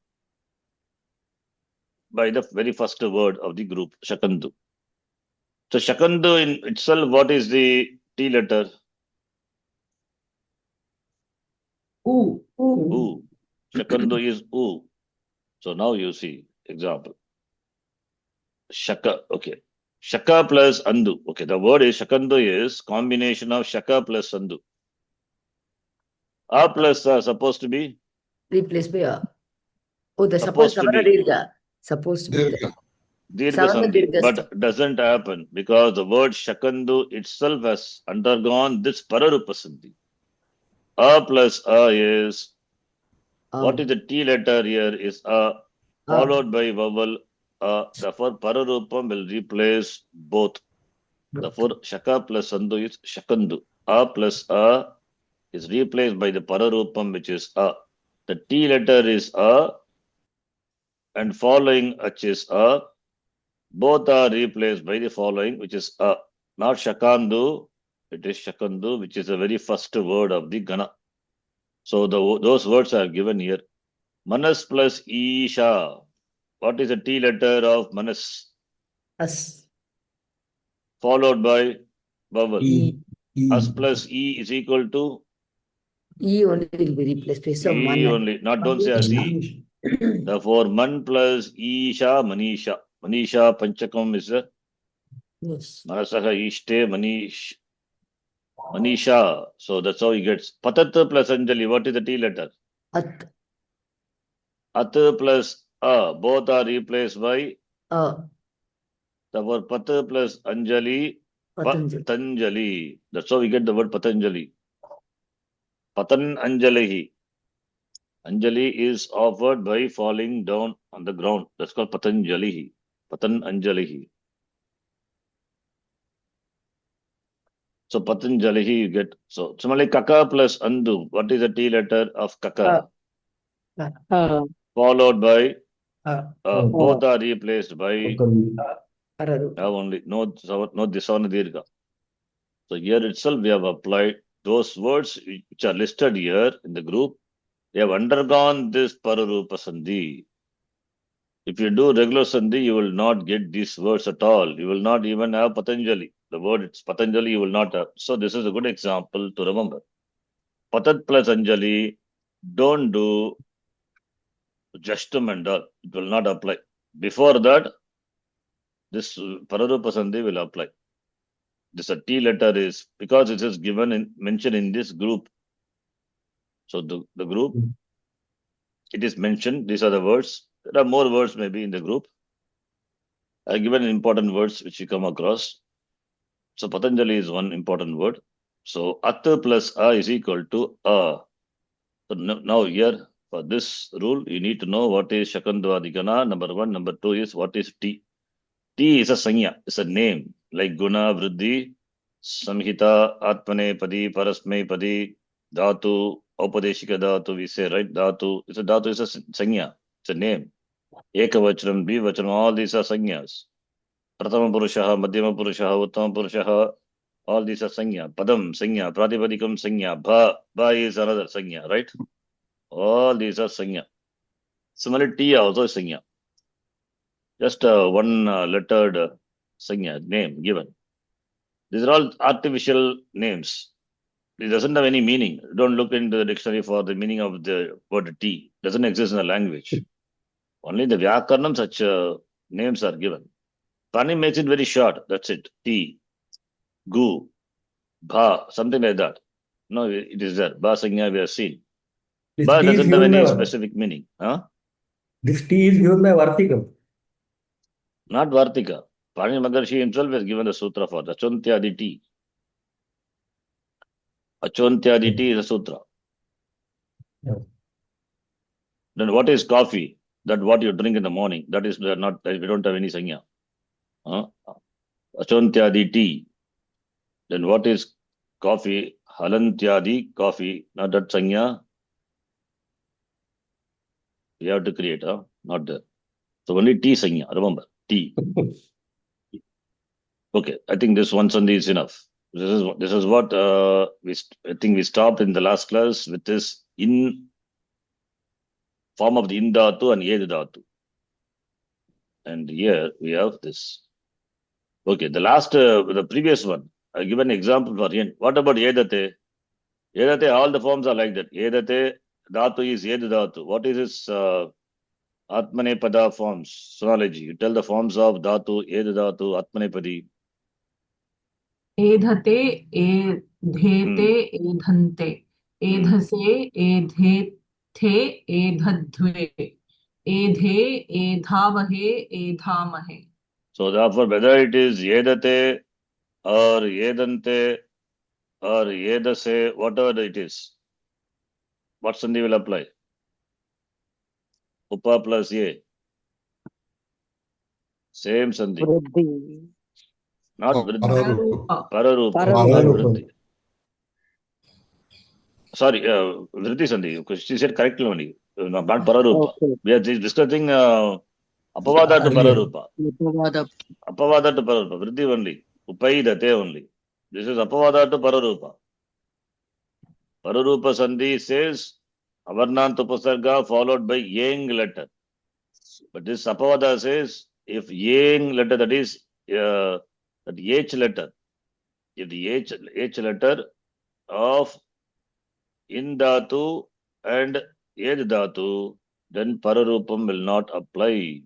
by the very first word of the group, Shakandu. So Shakandu in itself, what is the T letter? U. U. Shakandu is U. So now you see example. Shaka, okay. Shaka plus Andu. Okay, the word is Shakandu is combination of Shaka plus Andu. A plus supposed to be? Replaced by A. Oh, the Supposed suppose to Savana be. Dirga. Supposed to be there. Dirgha Savana Sandhi. Dirga. But doesn't happen because the word Shakandu itself has undergone this Pararupa Sandhi. A plus A is, what is the T letter here is A, followed by vowel A. Therefore, Pararupam will replace both. Therefore, Shaka plus Sandhu is Shakandu. A plus A is replaced by the Pararupam, which is A. The T letter is A, and following H is A. Both are replaced by the following, which is A. Not Shakandu, it is Shakandu, which is the very first word of the Gana. So those words are given here. Manas plus Isha. What is the T letter of Manas? S. Followed by vowel. E. S plus E is equal to? E only will be replaced by some E only. Not don't say as E. Therefore, Man plus Isha, Manisha. Manisha Panchakam is a Yes. Manasaha Ishte Manisha. So that's how he gets. Patat plus Anjali. What is the T letter? At. At plus A. Both are replaced by therefore Pat plus Anjali. Patanjali. That's how we get the word Patanjali. Patan Anjalihi. Anjali is offered by falling down on the ground. That's called Patanjalihi. Patan Anjalihi. So Patanjalihi you get. So similarly Kaka plus Andu. What is the T letter of Kaka? Followed by both are replaced by only no Disana Dirgha. So here itself we have applied those words which are listed here in the group. They have undergone this Pararupa Sandhi. If you do regular Sandhi, you will not get these words at all. You will not even have Patanjali. The word it's Patanjali, you will not have. So this is a good example to remember. Patat plus Anjali, don't do Jashtam and all. It will not apply. Before that, this Pararupa Sandhi will apply. This a T letter is because it is mentioned in this group. So the group, it is mentioned. These are the words. There are more words maybe in the group. I have given important words which you come across. So Patanjali is one important word. So At plus A is equal to A. So now here for this rule, you need to know what is Shakandvadigana. Number one. Number two is what is T. T is a sanya, it's a name like Guna, Vriddhi, Samhita, Atmane Padi, Parasmay Padi, Dhatu, Aupadeshika Dhatu, we say, right? Dhatu. It's a Dhatu is a sanya, it's a name. Ekavachanam, Dvivachanam, all these are sanyas. Prathama Purushaha, Madhyama Purushaha, Uttama Purushaha, all these are sanya. Padam, sanya, Pratipadikam, sanya, Bha is another sanya, right? All these are sanya. Similarly, T also is sanya. Just one lettered sanya, name given. These are all artificial names. It doesn't have any meaning. Don't look into the dictionary for the meaning of the word tea. It doesn't exist in the language. Only the Vyakaranam such names are given. Pani makes it very short. That's it. Tea, gu, bha, something like that. No, it is there. Ba sanya we have seen. This Ba T is doesn't have given any by what? specific meaning. Huh? This T is given by Vartikam. Not Vartika. Pani Maharshi himself has given the sutra for the Achontyadi tea. Achontyadi tea is a sutra. Yeah. Then what is coffee? That what you drink in the morning. That is not, we don't have any sanya. Achontyadi tea. Then what is coffee? Halantyadi coffee. Not that sanya. We have to create, not there. So only tea sanya. Remember, tea. Okay, I think this one sandhi is enough. This is what I think we stopped in the last class with this in form of the in dhatu and ed dhatu. And here we have this. Okay, the previous one, I give an example for yen. What about edate? Edate, all the forms are like that. Edate, dhatu is ed dhatu. What is this atmanepada forms? Sonology. You tell the forms of dhatu, ed dhatu, atmanepadi. एधते एधेते एधन्ते एधसे एधेथे एधध्वे एधे एधावहे एधामहे. So therefore, whether it is edate or edante or edase, whatever it is, what sandhi will apply? Upa plus ye. Same sandhi. Vriddhi. Not vriddhi. Pararupa. Pararupa. Pararupa. Not vriddhi. Sorry, vriddhi sandhi. Because she said correctly only. Not pararupa. Okay. We are discussing apavada to pararupa. Upavada. Apavada to pararupa. Vriddhi only. Upaidate only. This is apavada to pararupa. Pararupa sandhi says avarnant upasarga followed by yang letter. But this apavada says if yang letter, that is that h letter, if the h letter of in dhatu and ed dhatu, then pararupam will not apply.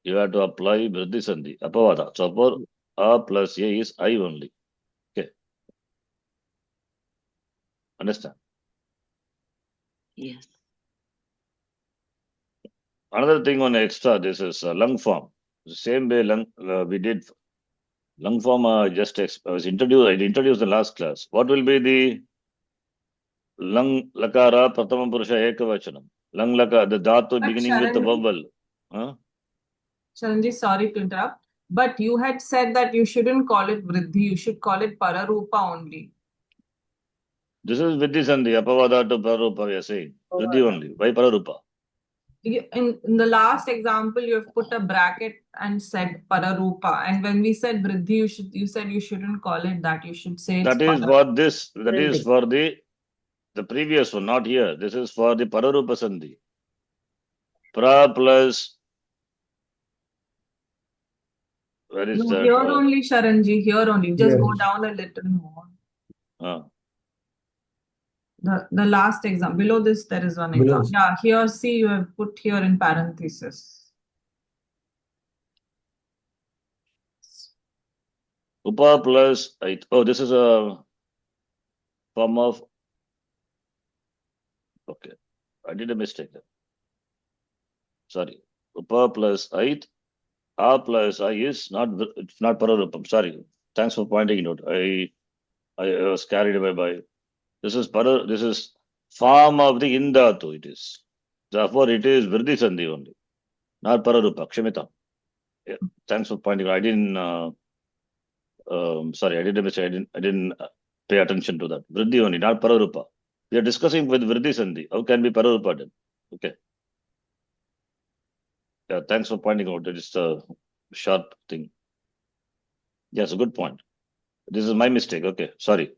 You have to apply vriddhi sandhi, apavada. So for a plus a is I only. Okay. Understand? Yes. Another thing on extra, this is lung form. The same way we did lung form. I introduced the last class. What will be the lung lakara prathama purusha ekavachanam? Lung lakara, the dhatu But beginning with the vowel. Sharanji, sorry to interrupt, but you had said that you shouldn't call it vriddhi, you should call it pararupa only. This is vidhi sandhi, apavada to pararupa, we are saying. Vidhi only. Why pararupa? In the last example, you have put a bracket and said pararupa. And when we said vriddhi, you said you shouldn't call it that. You should say it's That is pararupa. for this. That is for the previous one, not here. This is for the pararupa sandhi. Pra plus. Where is that? Here only, Sharanji, here only. Just go down a little more. The last example. Below this, there is one example. Yeah, here, see, you have put here in parenthesis. Upa plus 8. Oh, this is a form of. Okay, I did a mistake there. Sorry. Upa plus 8. A plus I is not pararupam. Sorry. Thanks for pointing it out. I was carried away by. This is form of the indhatu. It is. Therefore, it is vriddhi sandhi only, not pararupa. Kshamitam. Yeah. Thanks for pointing out. I didn't. Sorry, I did a mistake. I didn't pay attention to that. Vriddhi only, not pararupa. We are discussing with vriddhi sandhi. How can be pararupa then? Okay. Yeah, thanks for pointing out. That is a sharp thing. Yes, a good point. This is my mistake. Okay, sorry.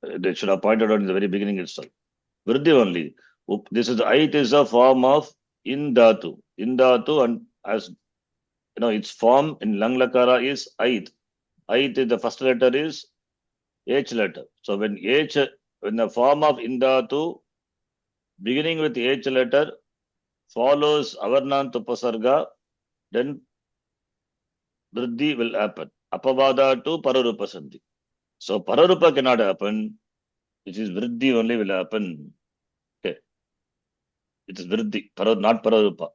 They should have pointed out in the very beginning itself. Vriddhi only. This is ait is a form of in dhatu. In dhatu, and as you know, its form in lang lakara is ait. Ait is the first letter is H letter. So when H when the form of indatu beginning with H letter follows avarnant upasarga, then vriddhi will happen. Apavada to pararupa sandhi. So pararupa cannot happen. It is vriddhi only will happen. Okay. It is vriddhi, not pararupa.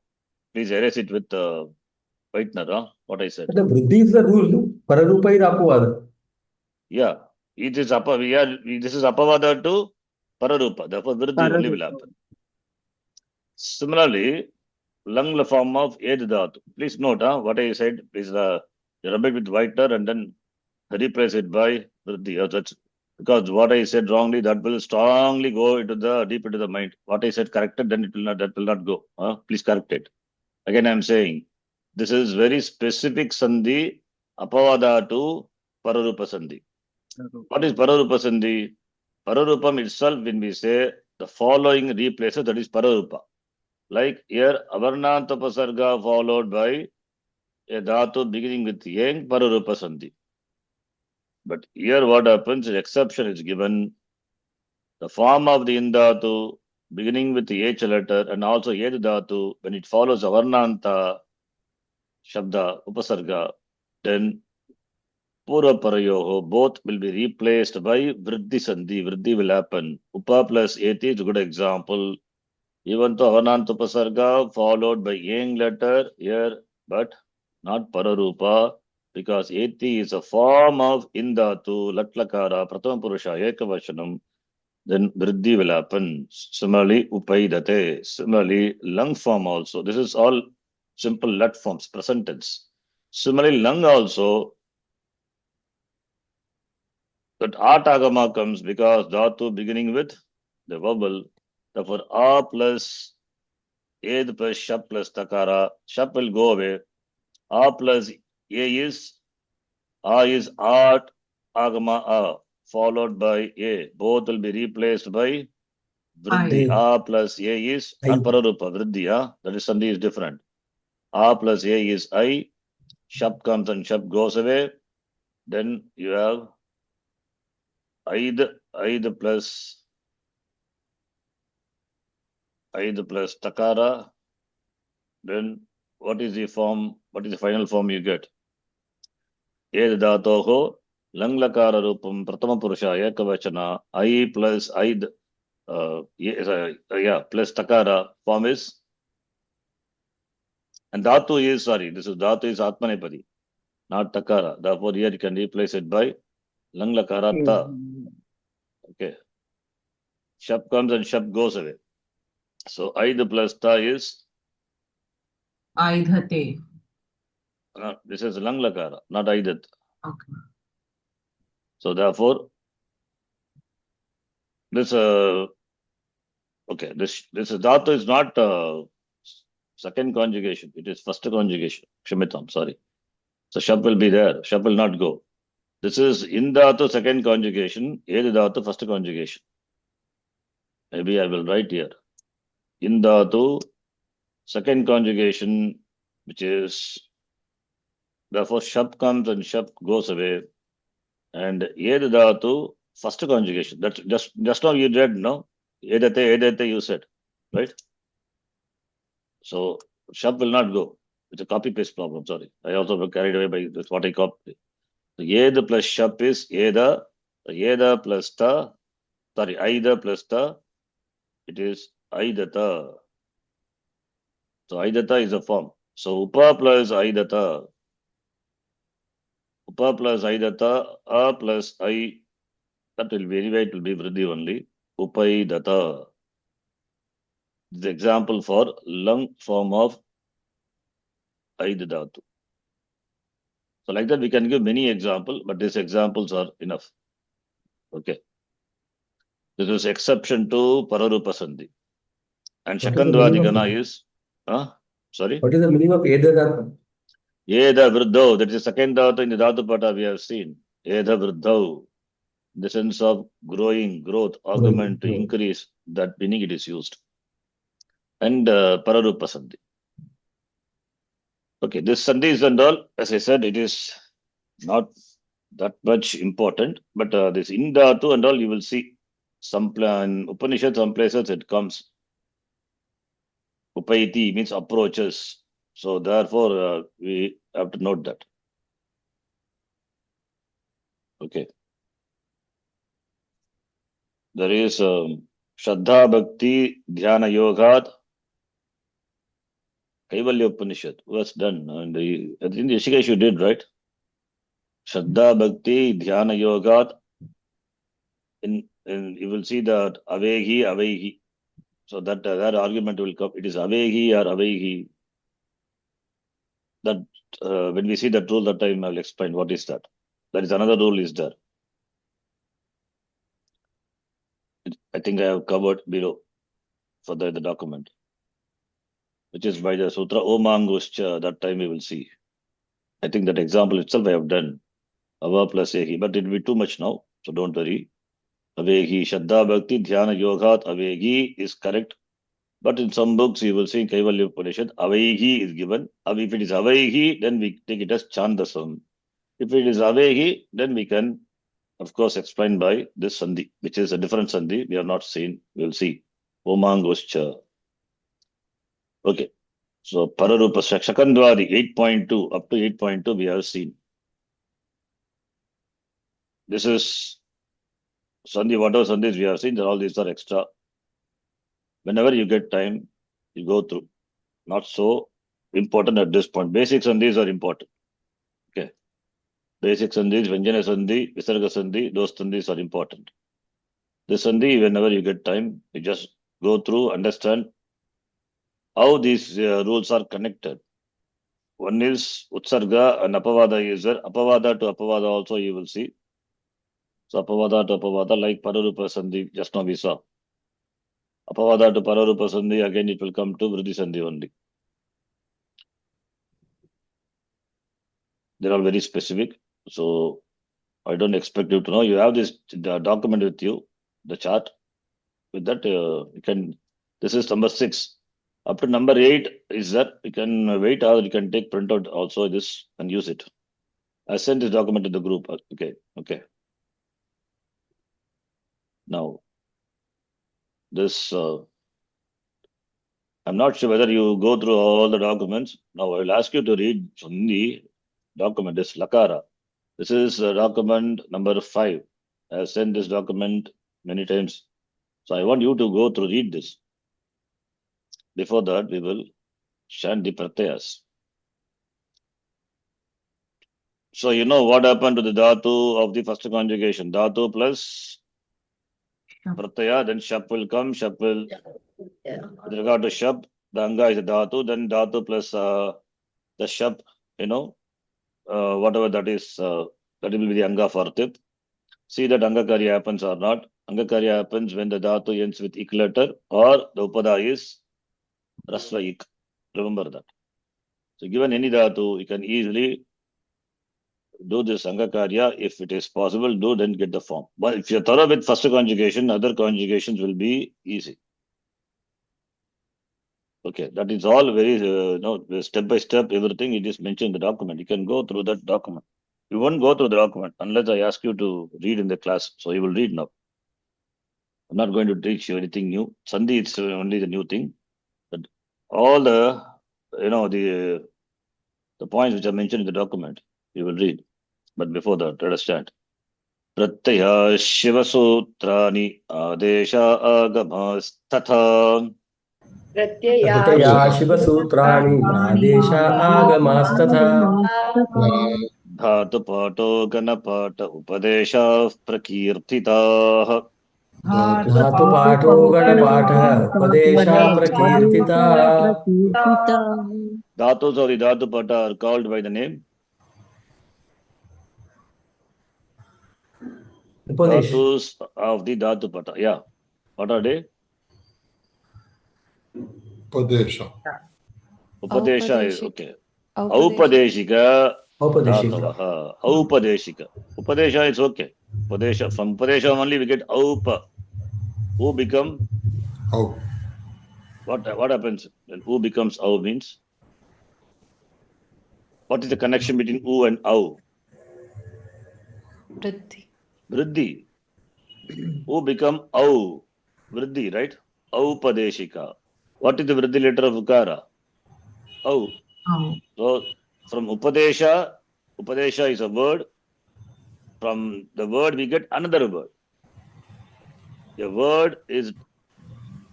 Please erase it with whitener, what I said. The vriddhi is the rule. Pararupa is apavada. Yeah. It is this is apavada to pararupa. Therefore, vriddhi only will happen. Similarly, lung form of ed dhatu. Please note what I said. Please rub it with whitener and then replace it by vriddhi. That's because what I said wrongly, that will strongly go into the deep into the mind. What I said corrected, then it will not. That will not go. Please correct it. Again, I am saying this is very specific sandhi. Apavada to pararupa sandhi. What is pararupa sandhi? Pararupam itself, when we say the following replaces, that is pararupa. Like here, avarnanta upasarga followed by a dhatu beginning with yang, pararupa sandhi. But here what happens, an exception is given. The form of the indhatu beginning with the H letter and also Ed dhatu, when it follows avarnanta shabda, upasarga, then pura parayoho, both will be replaced by vriddhi sandhi. Vriddhi will happen. Upa plus eti is a good example. Even though avarnanta upasarga followed by yang letter here, but not pararupa, because eti is a form of indhatu, latlakara, prathama purusha, ekavachanam, then vriddhi will happen. Similarly, upaidate. Similarly, lung form also. This is all simple lat forms, present tense. Similarly, lung also, that atagama comes because dhatu beginning with the vowel. Therefore, a plus ed plus shap plus takara. Shap will go away. A plus a is art agama a followed by a. Both will be replaced by vriddhi. A plus a is not pararupa. Vriddhi. That is sandhi is different. A plus a is I. Shap comes and shap goes away. Then you have Aid plus takara. Then what is the form? What is the final form you get? Ed dhatoho lang lakara rupam pratama purusha ekavachana. I plus Aid plus takara form is, and dhatu is dhatu is atmanepadi, not takara. Therefore here you can replace it by lang lakara ta. Okay. Shap comes and shap goes away. So Aid plus ta is Aidhate. This is lang lakara, not aidat. Okay. So therefore, this this dhatu is not second conjugation. It is first conjugation. Shamitam, sorry. So shap will be there. Shap will not go. This is in dhatu second conjugation. Ed dhatu first conjugation. Maybe I will write here. In dhatu second conjugation, which is therefore shap comes and shap goes away, and ed dhatu first conjugation. That's just now you read, no? Edate you said, right? So shap will not go. It's a copy paste problem. Sorry, I also got carried away by this, what I copied. So ed plus shap is eda plus ta. Sorry, aida plus ta. It is aidata. So aidata is a form. So upa plus aidata. Upa plus aidata, a plus I, that will be anyway, it will be vriddhi only. Upaidata. This is example for lung form of aidadatu. So like that we can give many examples, but these examples are enough. Okay. This is exception to pararupa sandhi. And shakandvadi gana is, sorry? What is the meaning of Eda dhatu? Eda vriddho, that is the second dhatu in the dhatu pata we have seen. Eda vriddho, in the sense of growth, augment, to increase, that meaning it is used. And pararupa sandhi. Okay, this sandhis and all, as I said, it is not that much important, but this indhatu and all you will see. in Upanishad, some places it comes. Upaiti means approaches. So therefore, we have to note that. Okay. There is Shraddha Bhakti Dhyana Yogat Kaivalya Upanishad. Was done. And I think Rishikesh you did, right? Shraddha Bhakti Dhyana Yogat. In you will see that Avehi. So that argument will come. It is Avehi or Avehi. That when we see that rule, that time I will explain what is that. That is another rule is there. I think I have covered below for the document, which is by the Sutra Omanguscha. That time we will see. I think that example itself I have done. Ava plus Ehi, but it will be too much now, so don't worry. Avehi, Shraddha Bhakti, Dhyana Yogat, Avehi is correct. But in some books, you will see in Kaivalya Upanishad, Avehi is given. If it is Avehi, then we take it as Chandasam. If it is Avehi, then we can, of course, explain by this Sandhi, which is a different Sandhi. We have not seen. We will see. Omangoscha. Okay. So, Pararupa Shakandwadi 8.2 up to 8.2 we have seen. This is Sandhi, whatever Sandhis we have seen, all these are extra. Whenever you get time, you go through. Not so important at this point. Basic Sandhis are important. Okay. Basic Sandhis, Vyanjana Sandhi, Visarga Sandhi, those Sandhis are important. This Sandhi, whenever you get time, you just go through, understand how these rules are connected. One is Utsarga and Apavada is there. Apavada to Apavada also you will see. So Apavada to Apavada like Pararupa Sandhi, just now we saw. Apavada to Pararupa Sandhi, again it will come to Vriddhi Sandhi only. They're all very specific. So I don't expect you to know. You have this document with you, the chart. With that, you can, this is number 6. Up to number 8 is that you can wait or you can take printout also this and use it. I sent this document to the group. Okay. Now, this, I'm not sure whether you go through all the documents. Now, I will ask you to read from the document, this Lakara. This is document number 5. I have sent this document many times. So I want you to go through, read this. Before that, we will chant the pratyas. So you know what happened to the dhatu of the first conjugation. Dhatu plus pratyaya, then shap will come. Shap will, with regard to shap, the anga is a dhatu, then dhatu plus the shap, whatever that is, that will be the anga for tip. See that Angakari happens or not. Angakari happens when the dhatu ends with ik letter or the upada is rasva ik. Remember that. So given any dhatu, you can easily do this Angakarya. If it is possible, do then get the form. But if you're thorough with first conjugation, other conjugations will be easy. Okay, that is all very, step by step, everything it is mentioned in the document. You can go through that document. You won't go through the document unless I ask you to read in the class. So you will read now. I'm not going to teach you anything new. Sandhi, it's only the new thing. But all the, the points which are mentioned in the document, you will read. But before that, let us start. Pratyaya Shivasutrani Adesha Agamas Pratyaya Shivasutrani Adesha Agamasthatha Dhatu Pato Ganapata Upadesha Prakirtitah Dhatu Pato Ganapatha Upadesha Prakirtita. Dhatus of the Dhatu Pata are called by the name? Dhatus of the Dhatu Pata. Yeah. What are they? Upadesha. Upadesha is okay. Aupadeshika Dhatavaha. Aupadeshika. Upadesha is okay. Upadesha. From Upadesha only we get Aupa. Who become? Au. What happens when U becomes Au means? What is the connection between U and Au? Vriddhi. Vriddhi. U become Au. Vriddhi, right? Aupadeshika. What is the Vriddhi letter of Ukara? Au. Oh. So from Upadesha is a word. From the word we get another word. A word is,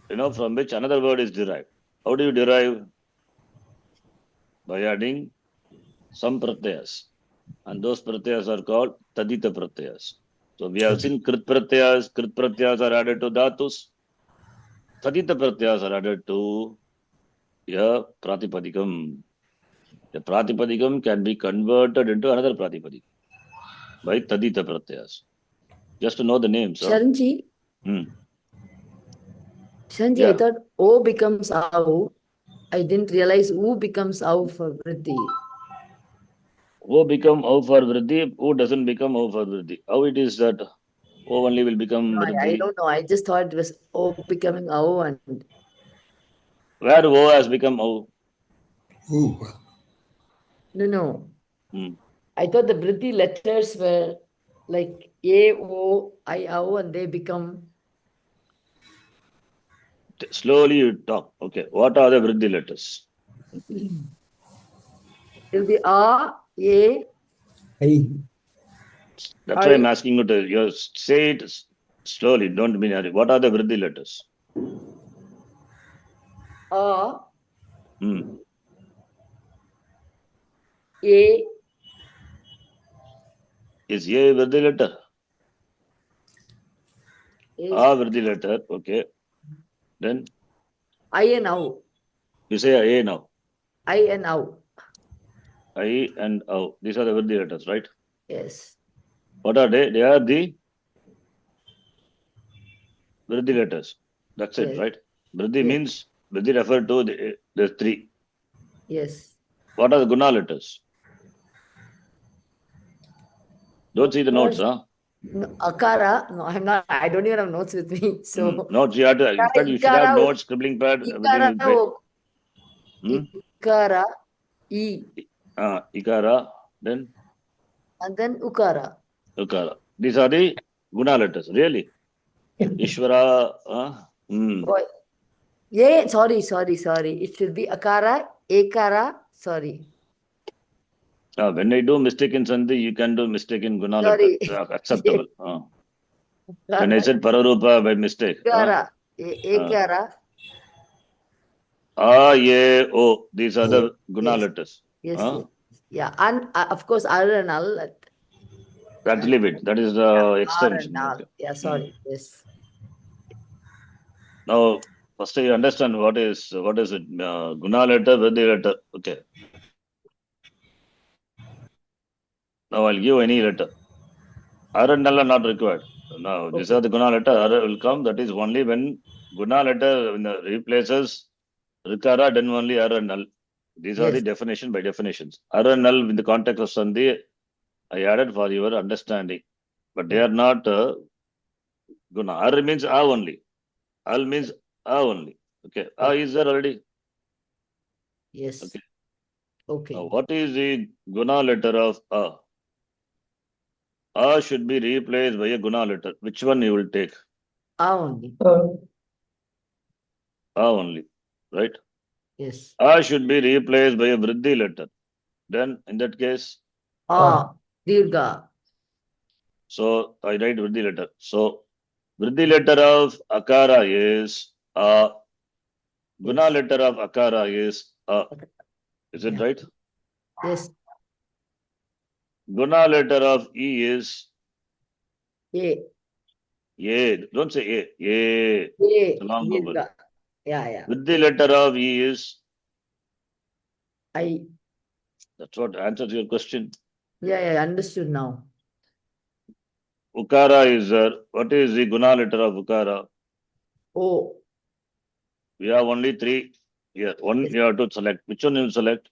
from which another word is derived. How do you derive? By adding some pratyas. And those pratyas are called tadita pratyas. So we have seen krit pratyas are added to dhatus. Tadita pratyas are added to a pratipadikam. The pratipadikam can be converted into another pratipadikam by tadita pratyas. Just to know the names. Sharanji, Sharanji, Yeah. I thought O becomes Au. I didn't realize U becomes Au for Vriddhi. O become O for Vriddhi, O doesn't become O for Vriddhi. How it is that O only will become No, I Vriddhi? don't know. I just thought it was O becoming Au and Where O has become O? Ooh. no. I thought the Vriddhi letters were like A, O, I, O, and they become. Slowly you talk. Okay. What are the Vriddhi letters? It'll be A, A, I. That's why I'm asking you to say it slowly. Don't be hurry. What are the Vriddhi letters? A, A. Is A a Vriddhi letter? A Vriddhi letter. Okay. Then? I and O. You say A now. I and O. I and O. These are the Vriddhi letters, right? Yes. What are they? They are the Vriddhi letters. That's it, right? Vriddhi means, Vriddhi refer to the three. Yes. What are the Guna letters? Don't see the notes, huh? No, Akara. No, I'm not. I don't even have notes with me. So notes you have to. In fact, you should have notes, scribbling pad, everything. Ikara, E. Ikara, then? And then Ukara. Ukara. These are the Guna letters, really? Ishvara. Yeah, sorry. It should be Akara, Ekara, sorry. When I do mistake in Sandhi, you can do mistake in Guna letter. Acceptable. When I said Pararupa by mistake. Ekara, Ekara. Ye, O. These are the Guna letters. Yes. Yeah. And of course, R and Al. That's leave it. That is the extension. Okay. Yeah, sorry. Yes. Now, first you understand what is it? Guna letter, Vriddhi letter. Okay. Now I'll give any letter. R and L are not required. Now these are the Guna letter. R will come. That is only when Guna letter replaces Rikara, then only R and L. These are the definition by definitions. R and L in the context of Sandhi, I added for your understanding. But they are not Guna. R means A only. Al means A only. Okay. A is there already. Yes. Okay. Now, what is the Guna letter of A? A should be replaced by a Guna letter. Which one you will take? A only. A only. Right? Yes. A should be replaced by a Vriddhi letter. Then, in that case? Dirgha. So, I write Vriddhi letter. So, Vriddhi letter of Akara is A. Guna letter of Akara is A. Is it right? Yes. Guna letter of E is A. Don't say A. It's a long vowel. Yeah. Vriddhi letter of E is I. That's what answers your question. Yeah, I understood now. Ukara is there. What is the Guna letter of Ukara? O. We have only three here. One you have to select. Which one you will select?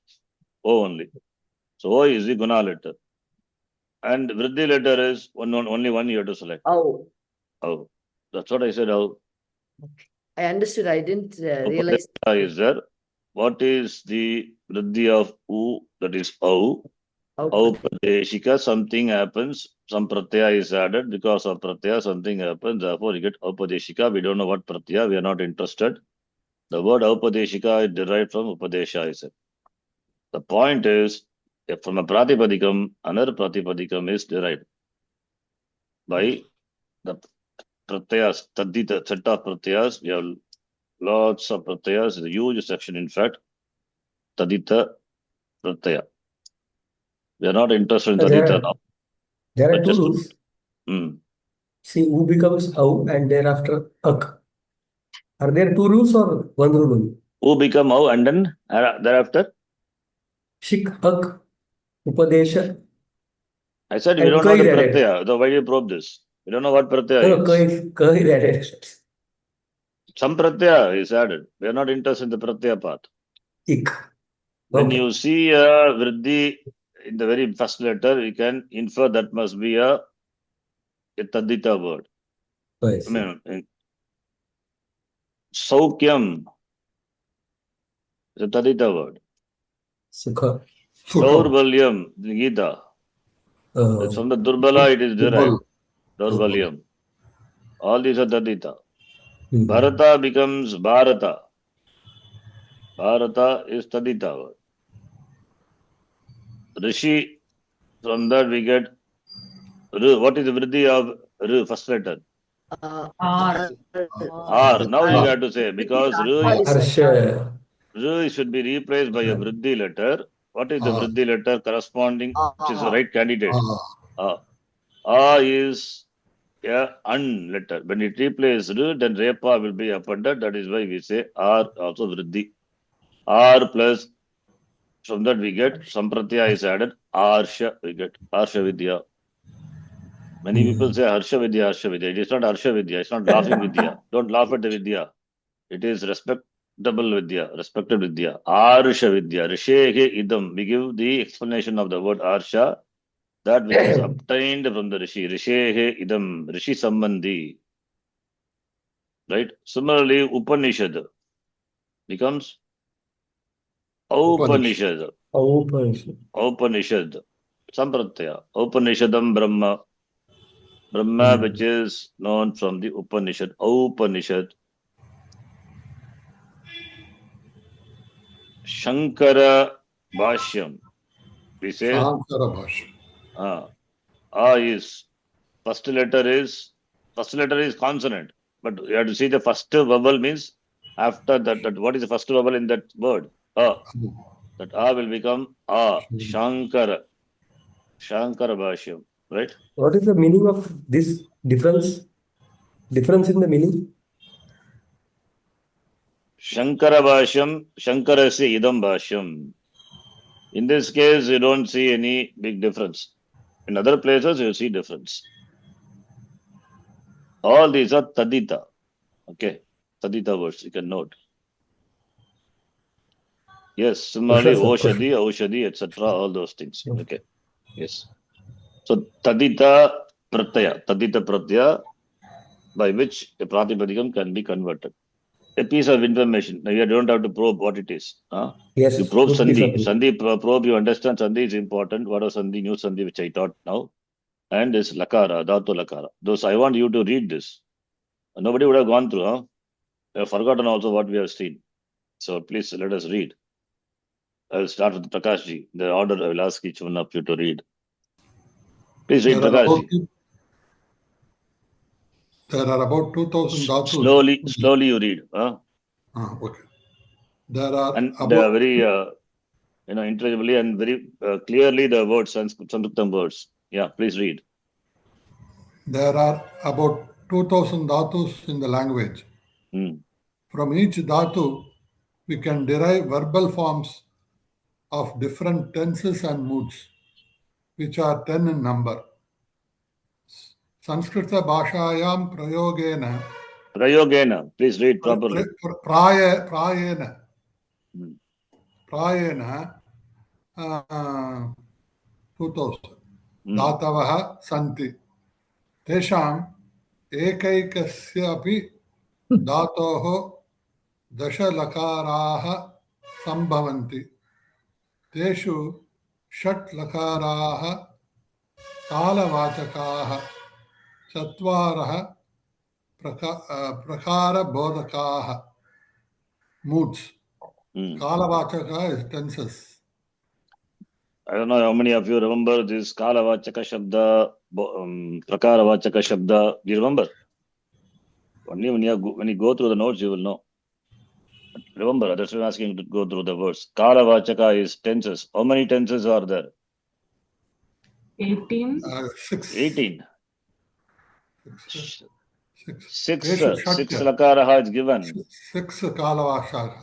O only. So O is the Guna letter. And Vriddhi letter is only one you have to select. Oh. That's what I said. Okay. I understood. I didn't realize. Is there. What is the Vriddhi of U? That is O. Aupadeshika, something happens, some pratyaya is added. Because of pratyaya, something happens. Therefore, you get Aupadeshika. We don't know what pratyaya. We are not interested. The word Aupadeshika is derived from Upadesha, I said. The point is, if from a Pratipadikam, another Pratipadikam is derived by the pratyayas, Tadita, set of pratyayas. We have lots of pratyayas, a huge section, in fact. Tadita pratyaya. We are not interested in Tadita now. There are But two just rules. See, U becomes Au and thereafter Ak. Are there two rules or one rule only? U become Au and then thereafter? Shik, Ak, Upadesha. I said we don't know the pratyaya. So why do you probe this? We don't know what pratyaya is. Ka is added. Some pratyaya is added. We are not interested in the pratyaya part. Ik. When you see a vriddhi in the very first letter, you can infer that must be a tadita word. Yes. I mean, Saukyam is a tadita word. Sukha. Daurbalyam, the Gita. It's from the Durbala it is derived. Daurbalyam. All these are tadita. Bharata becomes Bharata. Bharata is tadita word. Rishi, from that we get R. What is the vriddhi of R, first letter? R. R. Now you have to say, because R should be replaced by a vriddhi letter. What is the vriddhi letter corresponding, which is the right candidate? A is a un letter. When it replaces R, then Repa will be appended. That is why we say R also vriddhi. R plus, from that we get, Sampratyaya is added, Arsha, we get Arsha Vidya. Many people say Harsha Vidya, Harsha Vidya. It is not Harsha Vidya, it's not laughing Vidya. Don't laugh at the Vidya. It is respectable Vidya, respected Vidya. Arsha Vidya, Rishehe Idam. We give the explanation of the word Arsha, that which is obtained from the Rishi. Rishehe Idam, Rishi Sambandhi. Right? Similarly, Upanishad becomes Upanishad. Upanishad. Sampratya. Upanishadam Brahma. Brahma, which is known from the Upanishad. Upanishad. Shankara Bhashyam. We say Shankara Bhashyam. Is first letter is consonant, but you have to see the first vowel means after that what is the first vowel in that word? That A will become A. Shankara. Shankara Bhashyam. Right? What is the meaning of this difference? Difference in the meaning? Shankara Bhashyam, Shankarasya Idam Bhashyam. In this case, you don't see any big difference. In other places, you see difference. All these are Tadita. Okay. Tadita words, you can note. Yes, similarly, Oshadi, etc. All those things. Okay. Yes. So, Tadita Pratyaya, by which a Pratipadikam can be converted. A piece of information. Now, you don't have to probe what it is. Yes. You probe Sandhi. Sandhi probe, you understand Sandhi is important. What is Sandhi? New Sandhi, which I taught now. And is Lakara, Dhatu Lakara. Those, I want you to read this. Nobody would have gone through, I have forgotten also what we have seen. So please let us read. I will start with Prakashji. The order I will ask each one of you to read. Please read, Prakashji. There are about 2,000 dhatus. Slowly you read. Okay. There are they are very, intelligibly and very clearly the words, Sanskritam words. Yeah, please read. There are about 2,000 dhatus in the language. From each dhatu, we can derive verbal forms of different tenses and moods, which are 10 in number. Sanskrita Bhashayam Prayogena. Prayogena, please read properly. Prayena. 2000. Dhatavaha santi. Tesham ekaikasya api dhatoho dasha lakaraha sambhavanti. Teshu षट् लकाराः कालवाचकाः चत्वारः प्रकारबोधकाः moods. Kalavachaka is tenses. I don't know how many of you remember this Kalavachaka Shabda, Prakaravachaka Shabda. Do you remember? Only when you go through the notes, you will know. Remember, that's why I'm asking you to go through the words. Kalavachaka is tenses. How many tenses are there? 18. 6. 18. 6 lakaraha is given. 6 kalavachaka.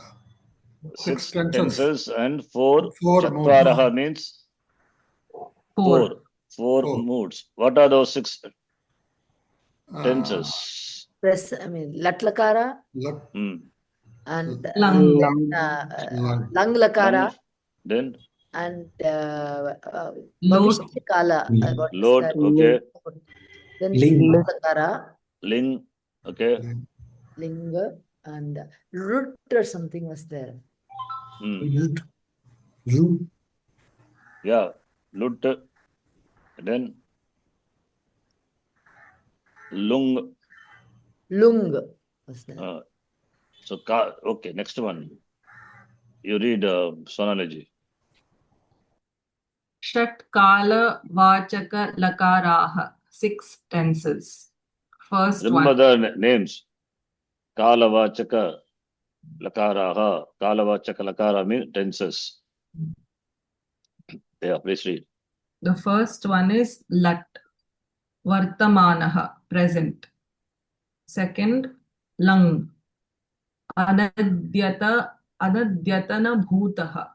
6 tenses and 4 chatvaraha means 4 moods. What are those 6 tenses? Latlakara and Lang Lakara. Then and Bhavishyakala. Lord, okay. Then Ling. Lakara. Ling, okay. Linga and root or something was there. Root. Yeah, Lut. Then Lung. Lung was there. Okay, next one. You read Sonalaji. Shat Kala Vachaka Lakaraha. 6 tenses. First Remember one. the names. Kala Vachaka Lakaraha. Kala Vachaka Lakara means tenses. Yeah, please read. The first one is Lat. Vartamanaha. Present. Second, Lang. Anadyatana Bhutaha.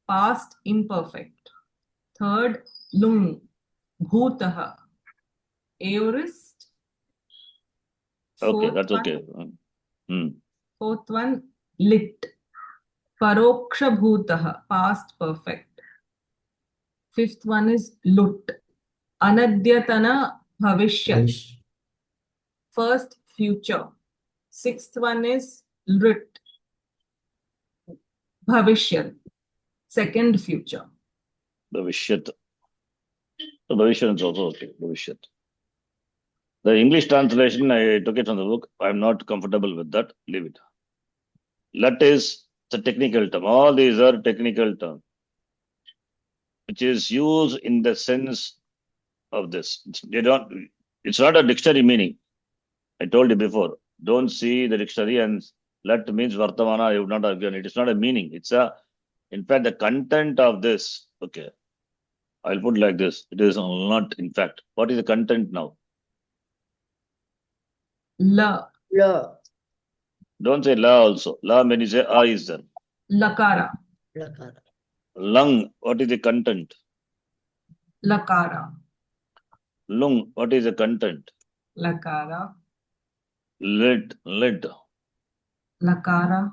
Past imperfect. Third, Lung. Bhutaha. Aorist. Okay, that's okay. Fourth one, Lit. Paroksha Bhutaha. Past perfect. Fifth one is Lut. Anadyatana Bhavishyat. First, future. Sixth one is Lrit. Bhavishyat. Second, future. Bhavishyat. So Bhavishyat is also okay. Bhavishyat. The English translation, I took it from the book. I'm not comfortable with that. Leave it. Lat is a technical term. All these are technical terms, which is used in the sense of this. It's not a dictionary meaning. I told you before. Don't see the dictionary and Lat means Vartamana. I would not have given it. It's not a meaning. In fact, the content of this. Okay. I'll put like this. It is not, in fact. What is the content now? La. Don't say la also. La when you say a is there. Lakara. Lung, what is the content? Lakara. Lung, what is the content? Lakara. Lid. Lakara.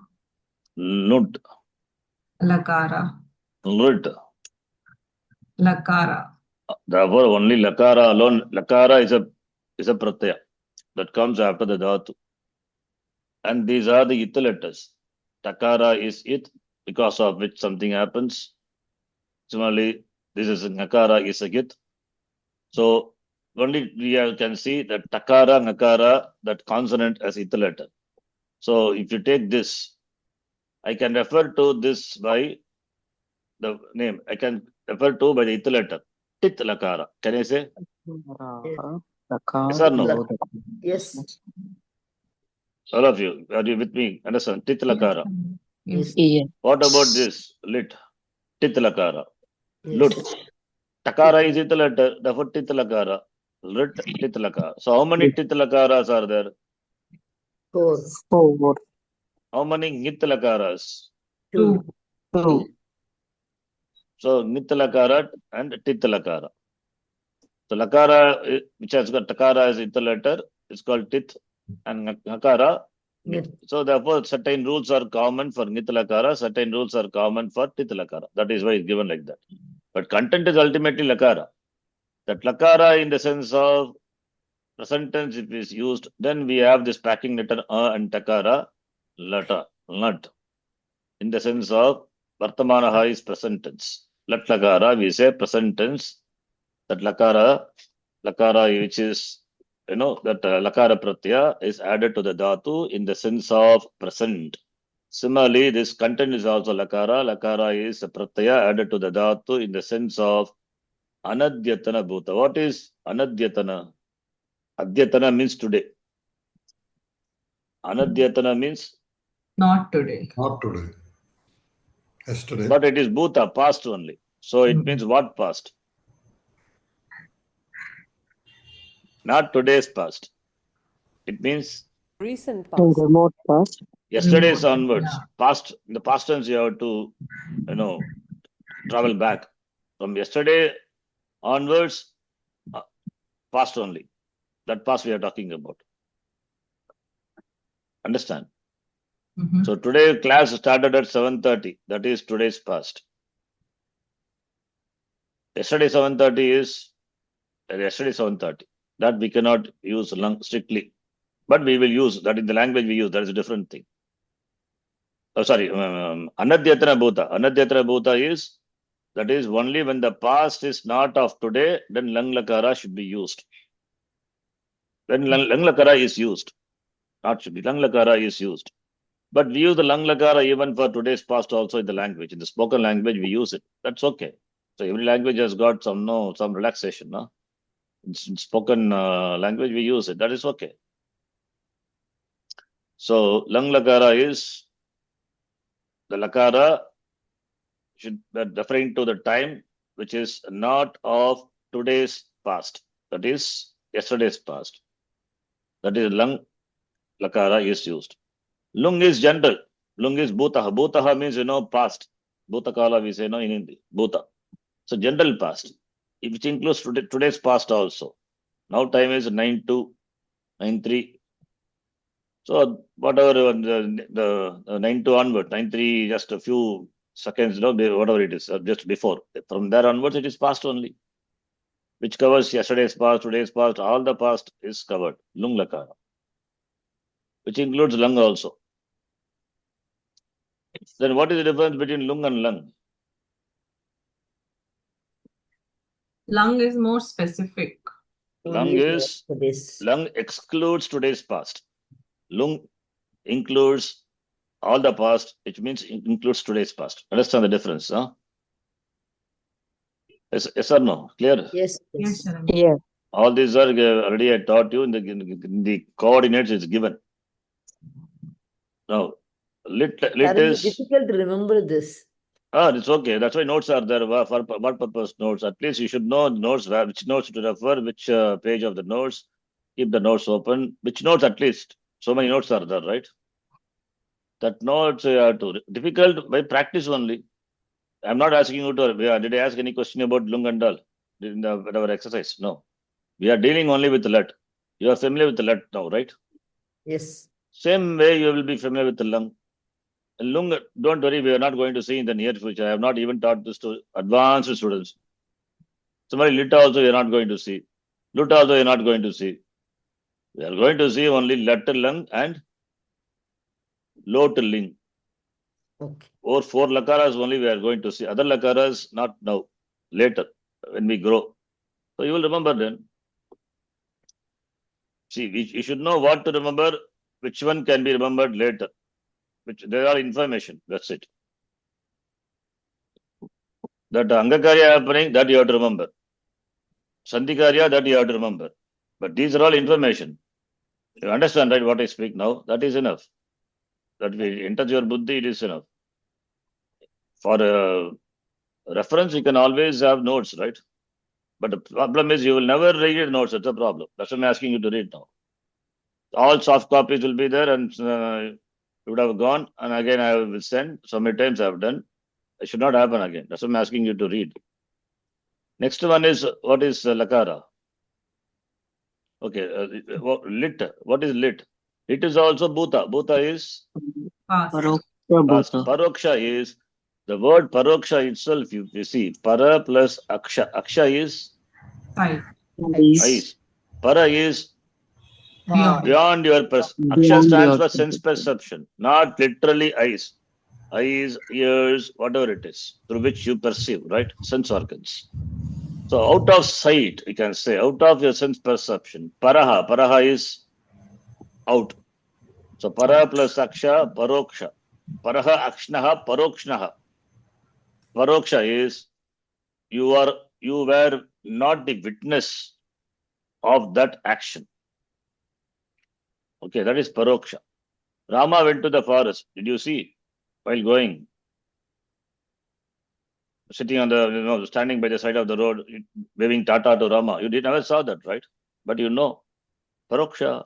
Nud. Lakara. Lid. Lakara. Therefore, only lakara alone. Lakara is a pratyaya that comes after the dhatu. And these are the it letters. Takara is it, because of which something happens. Similarly, this is nakara is a git. So only we can see that takara, nakara, that consonant as it letter. So if you take this, I can refer to this by the name. I can refer to by the it letter. Tit lakara. Can I say? Yes or no? Yes. All of you, are you with me? Understand? Tit lakara. Yes. What about this? Lit. Tit lakara. Lut. Takara is it letter. Therefore tit lakara. Lit. Tit lakara. So how many tit lakaras are there? 4. How many ngit lakaras? 2. So ngit lakara and tit lakara. So lakara, which has got takara as it letter, is called tit, and nakara. So therefore, certain rules are common for ngit lakara, certain rules are common for tit lakara. That is why it's given like that. But content is ultimately lakara. That lakara in the sense of present tense, if is used, then we have this packing letter and takara, lat. In the sense of vartamanaha is present tense. Lat lakara, we say present tense. That lakara, which is, that lakara pratyaya is added to the dhatu in the sense of present. Similarly, this content is also lakara. Lakara is a pratyaya added to the dhatu in the sense of anadyatana bhuta. What is anadyatana? Adyatana means today. Anadyatana means not today. Not today. Yesterday. But it is bhuta, past only. So it means what past? Not today's past. It means recent past. Remote past. Yesterday's onwards. Past, in the past tense, you have to, travel back. From yesterday onwards, past only. That past we are talking about. Understand? So today class started at 7:30. That is today's past. Yesterday 7:30 is yesterday 7:30. That we cannot use strictly. But we will use that in the language we use. That is a different thing. Oh, sorry. Anadyatana bhuta. Anadyatana bhuta is, that is only when the past is not of today, then lang lakara should be used. Then lang lakara is used. Not should be. Lang lakara is used. But we use the lang lakara even for today's past also in the language. In the spoken language, we use it. That's okay. So every language has got some relaxation. No? In spoken language, we use it. That is okay. So lang lakara is the lakara should be referring to the time which is not of today's past. That is yesterday's past. That is lang lakara is used. Lung is general. Lung is bhutaha. Bhutaha means, past. Bhutakala we say, in Hindi. Bhuta. So general past, which includes today's past also. Now time is 9:02, 9:03. So whatever the 9:02 onward, 9:03, just a few seconds, whatever it is, just before. From there onwards, it is past only, which covers yesterday's past, today's past, all the past is covered. Lung lakara, which includes lung also. Then what is the difference between lung and lung? Lung is more specific. Lung excludes today's past. Lung includes all the past, which means it includes today's past. Understand the difference, huh? Yes or no? Clear? Yes. Yeah. All these are already I taught you in the coordinates is given. Now, lit is difficult to remember this. It's okay. That's why notes are there. For what purpose notes? At least you should know notes, which notes to refer, which page of the notes. Keep the notes open. Which notes at least? So many notes are there, right? That notes you have to. Difficult by practice only. I'm not asking you to. Did I ask any question about lung and dal in whatever exercise? No. We are dealing only with the let. You are familiar with the let now, right? Yes. Same way you will be familiar with the lung. Lung, don't worry, we are not going to see in the near future. I have not even taught this to advanced students. Somebody lit also you are not going to see. Lut also you are not going to see. We are going to see only letter lung and lot ling. Okay. Or 4 lakaras only we are going to see. Other lakaras not now, later when we grow. So you will remember then. See, you should know what to remember, which one can be remembered later. Which there are information. That's it. That Angakarya happening, that you have to remember. Sandhikarya, that you have to remember. But these are all information. You understand, right, what I speak now? That is enough. That we enter your buddhi, it is enough. For reference, you can always have notes, right? But the problem is you will never read notes. That's a problem. That's why I'm asking you to read now. All soft copies will be there and you would have gone, and again I will send. So many times I have done. It should not happen again. That's why I'm asking you to read. Next one is, what is lakara? Okay, lit. What is lit? It is also bhuta. Bhuta is Past. past. Paroksha is, the word paroksha itself, you see, para plus aksha. Aksha is eyes. Para is beyond your perception. Aksha stands for sense perception, not literally eyes. eyes, ears, whatever it is, through which you perceive, right? Sense organs. So out of sight, you can say, out of your sense perception, paraha is out. So para plus aksha, paroksha. Paraha akshnaha, parokshnaha. Paroksha is you were not the witness of that action. Okay, that is paroksha. Rama went to the forest. Did you see while going? Sitting on the, standing by the side of the road, waving Tata to Rama. You never saw that, right? But you know, paroksha.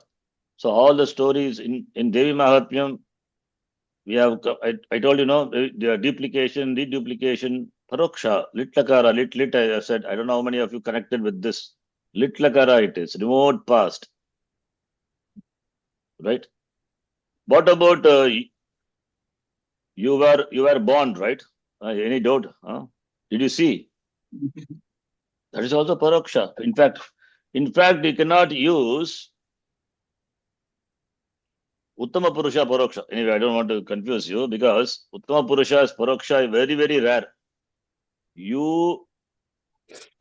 So all the stories in Devi Mahatmyam, we have, I told you, the duplication, reduplication, paroksha, litlakara, lit, I said, I don't know how many of you connected with this. Litlakara it is, remote past. Right? What about you were born, right? Any doubt? Did you see? That is also paroksha. In fact, you cannot use Uttama Purusha Paroksha. Anyway, I don't want to confuse you because Uttama Purusha's Paroksha is very, very rare. You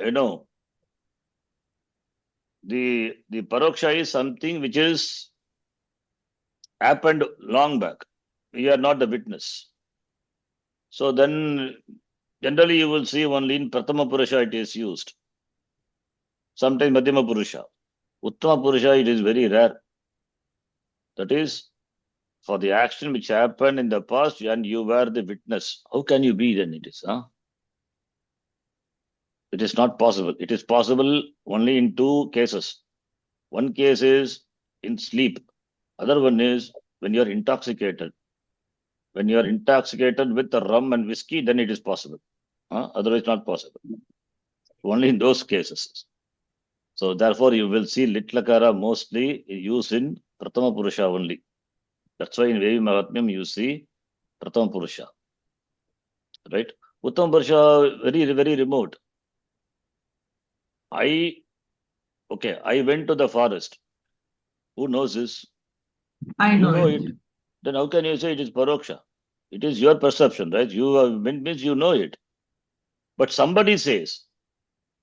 know, the Paroksha is something which is happened long back. We are not the witness. So then, generally you will see only in Prathama Purusha it is used. Sometimes Madhyama Purusha. Uttama Purusha, it is very rare. That is, for the action which happened in the past and you were the witness. How can you be then? It is, It is not possible. It is possible only in two cases. One case is in sleep. Other one is when you are intoxicated. When you are intoxicated with the rum and whiskey, then it is possible. Otherwise, not possible. Only in those cases. So therefore, you will see litlakara mostly used in Prathama Purusha only. That's why in Devi Mahatmyam you see Prathama Purusha. Right? Uttama Purusha, very, very remote. I went to the forest. Who knows this? I know it. Then how can you say it is paroksha? It is your perception, right? Means you know it. But somebody says,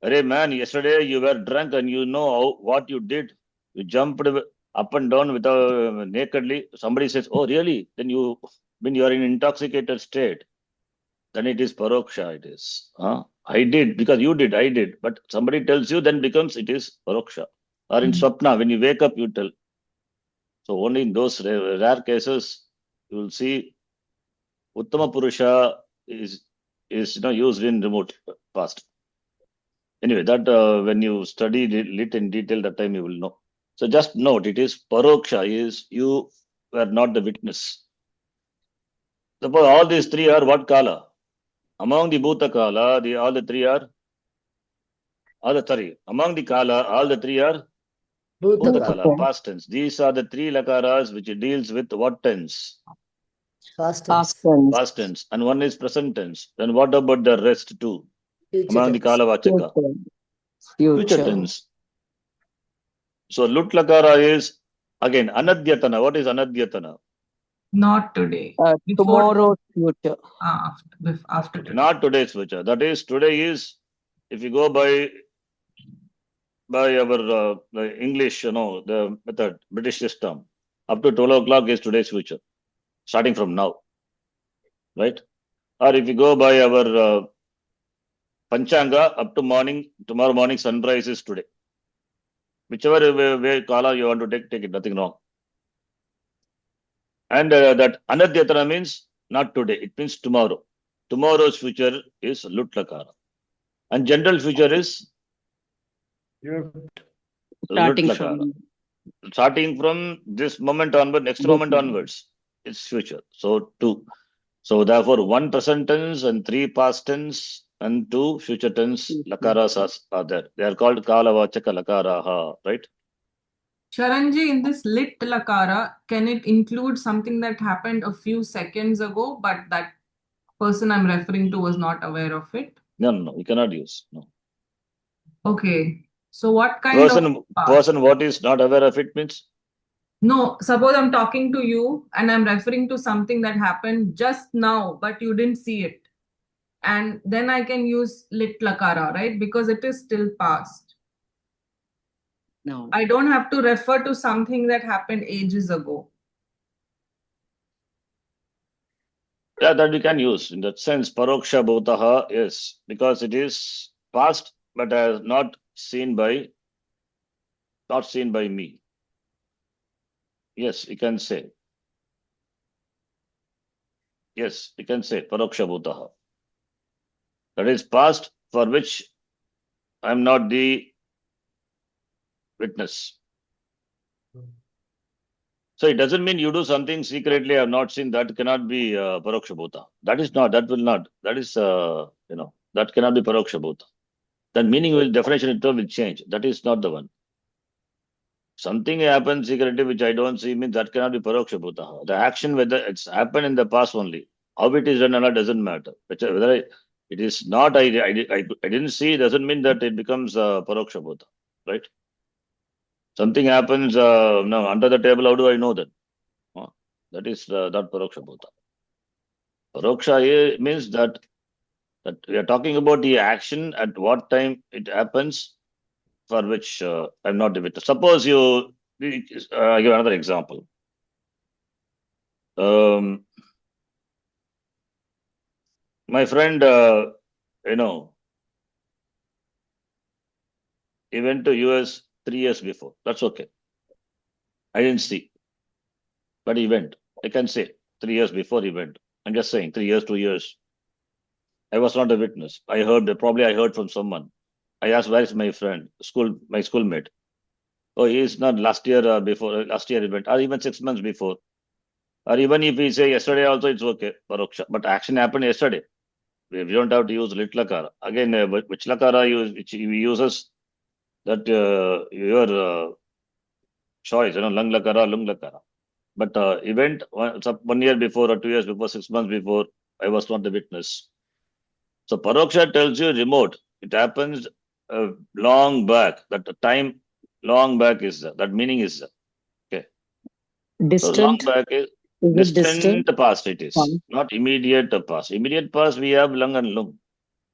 "Arey man, yesterday you were drunk and you know what you did. You jumped up and down without nakedly." Somebody says, "Oh, really?" Then when you are in intoxicated state, then it is paroksha. It is. I did because you did. I did. But somebody tells you, then becomes it is paroksha. Or in swapna, when you wake up, you tell. So only in those rare cases you will see Uttama Purusha is used in remote past. Anyway, that when you study lit in detail, that time you will know. So just note, it is paroksha, is you were not the witness. Suppose all these three are what kala? Among the bhuta kala, all the three are among the kala, all the three are bhuta kala, past tense. These are the three lakaras which deals with what tense? Past tense. And one is present tense. Then what about the rest two? Among the kala vachaka? Future tense. So lut lakara is again anadyatana. What is anadyatana? Not today. Tomorrow's future. After today. Not today's future. That is, today is, if you go by our the English, the method, British system, up to 12 o'clock is today's future, starting from now. Right? Or if you go by our Panchanga, up to tomorrow morning sunrise is today. Whichever way kala you want to take it, nothing wrong. And that anadyatana means not today, it means tomorrow. Tomorrow's future is lut lakara. And general future is starting from this moment onward, next moment onwards, it's future. So two. So therefore, one present tense and three past tense and two future tense lakaras are there. They are called kalavachaka lakaraha, right? Sharanji, in this lit lakara, can it include something that happened a few seconds ago, but that person I'm referring to was not aware of it? No, you cannot use. No. Okay. So what kind of person what is not aware of it means? No, suppose I'm talking to you and I'm referring to something that happened just now, but you didn't see it. And then I can use lit lakara, right? Because it is still past. No. I don't have to refer to something that happened ages ago. Yeah, that we can use. In that sense, paroksha bhutaha, yes, because it is past, but not seen by me. Yes, you can say. Yes, you can say paroksha bhutaha. That is past for which I am not the witness. So it doesn't mean you do something secretly I have not seen. That cannot be paroksha bhuta. That is not. That will not. That is that cannot be paroksha bhuta. That meaning will definition itself will change. That is not the one. Something happens secretly which I don't see means that cannot be paroksha bhuta. The action whether it's happened in the past only. How it is done or not doesn't matter. Whether it is not I didn't see doesn't mean that it becomes paroksha bhuta, right? Something happens now under the table. How do I know that? That is not paroksha bhuta. Paroksha means that we are talking about the action at what time it happens for which I'm not the witness. Suppose I give another example. My friend, he went to US 3 years before. That's okay. I didn't see, but he went. I can say 3 years before he went. I'm just saying 3 years, 2 years. I was not a witness. I heard from someone. I asked, where is my friend, my schoolmate? Oh, he is not last year last year event, or even 6 months before. Or even if we say yesterday also, it's okay, paroksha. But action happened yesterday. We don't have to use lit lakara. Again, which lakara which he uses, that your choice, lung lakara, lung lakara. But event 1 year before or 2 years before, 6 months before, I was not the witness. So paroksha tells you remote. It happens long back. That the time long back is that meaning is okay. So long Distant. back is Is it distant distant? past. It is Fine. not immediate past. Immediate past we have lung and lung.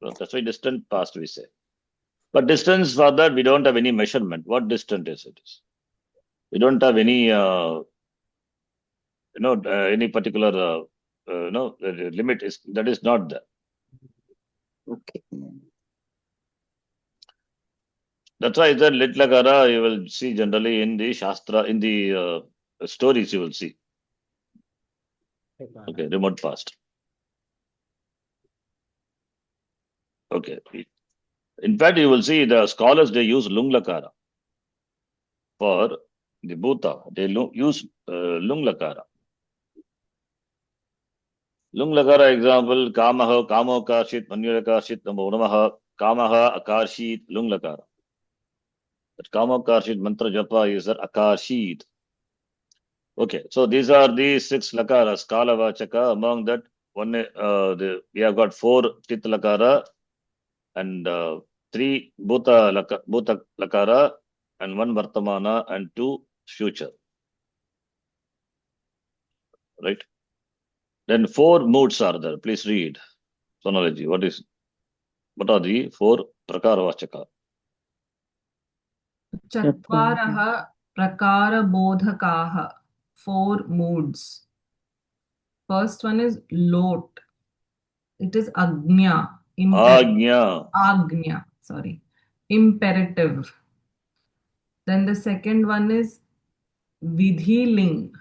So that's why distant past we say. But distance for that we don't have any measurement. What distant is it? We don't have any any particular limit is that is not there. Okay. That's why that lit lakara you will see generally in the shastra, in the stories you will see. Okay, remote past. Okay. In fact, you will see the scholars they use lung lakara for the bhuta. They use lung lakara. Lung lakara example, kamaha, kamo karshit, manjura namo namaha, kamaha, akarshit, lung lakara. That kamo karshit mantra japa is that akarshit. Okay, so these are the 6 lakaras, kala vachaka. Among that, we have got 4 tit lakara and 3 bhuta lakara and 1 vartamana and 2 future. Right? Then 4 moods are there. Please read. Sonalaji, what are the 4 prakara vachaka? Chatvaraha prakara bodhakaha. 4 moods. First one is lot. It is agnya. Agnya. Sorry. Imperative. Then the second one is vidhiling.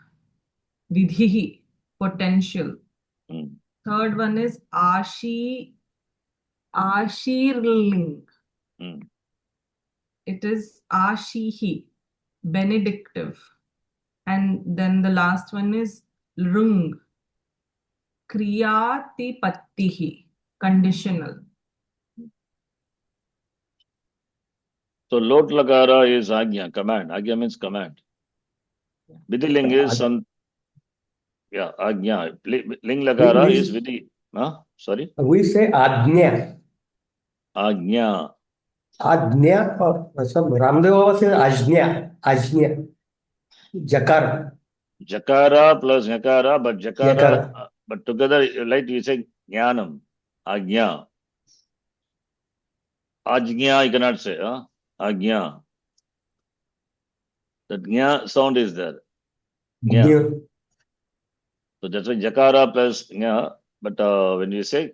Vidhihi. Potential. Third one is ashirling. It is ashihi. Benedictive. And then the last one is rung. Kriyatipattihi. Conditional. So lot lakara is agnya, command. Agnya means command. Vidhiling is agnya. Ling lakara is vidhi. Sorry? We say ajna. Agnya. Ajna or some Ramdev Baba says ajna. Ajna. Jakara. Jakara plus Nyakara, but Jakara, Yakara. but together, like we say, Jnanam, Ajna. Ajna, you cannot say, Ajna. The Jna sound is there. Jna. Gnya. So that's why Jakara plus Jna, but when you say,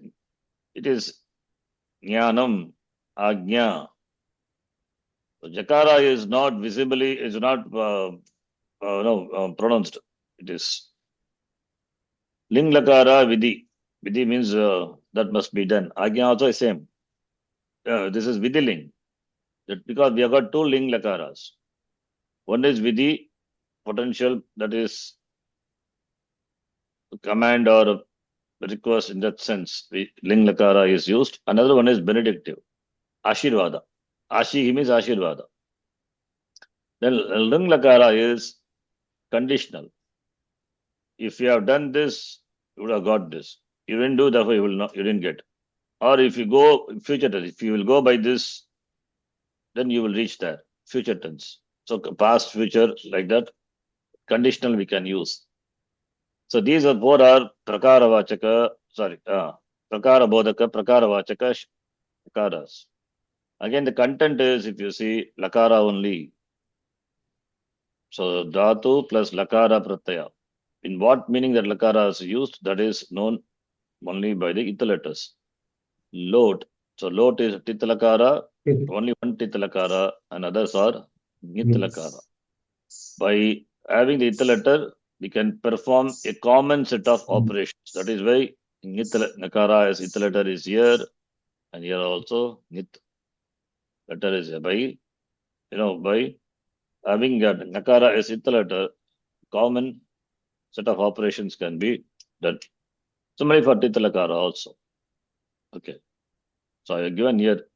it is Jnanam, Ajna. So Jakara is not visibly, is not pronounced. It is Ling Lakara Vidhi. Vidhi means that must be done. Ajna also is same. This is Vidhi Ling. That because we have got two Ling Lakaras. One is Vidhi, potential, that is command or request in that sense. Ling Lakara is used. Another one is benedictive. Ashirvada. Ashi means Ashirvada. Then Ling Lakara is conditional. If you have done this, you would have got this. You didn't do, therefore you will not, you didn't get. Or if you go future tense, if you will go by this, then you will reach there. Future tense. So past, future, like that. Conditional we can use. So these are four are Prakaravachaka, Prakarabodhaka, Prakaravachaka Lakaras. Again, the content is, if you see, Lakara only. So Dhatu plus Lakara Pratyaya. In what meaning that Lakara is used, that is known only by the Ita letters. Lot. So Lot is Titalakara, only one Titalakara, and others are Nitalakara. By having the Ita letter, we can perform a common set of operations. That is why Nakara as Ita letter is here, and here also Nit letter is here. By having Nakara as Ita letter, common set of operations can be done. Similarly for Titalakara also. Okay. So I have given here,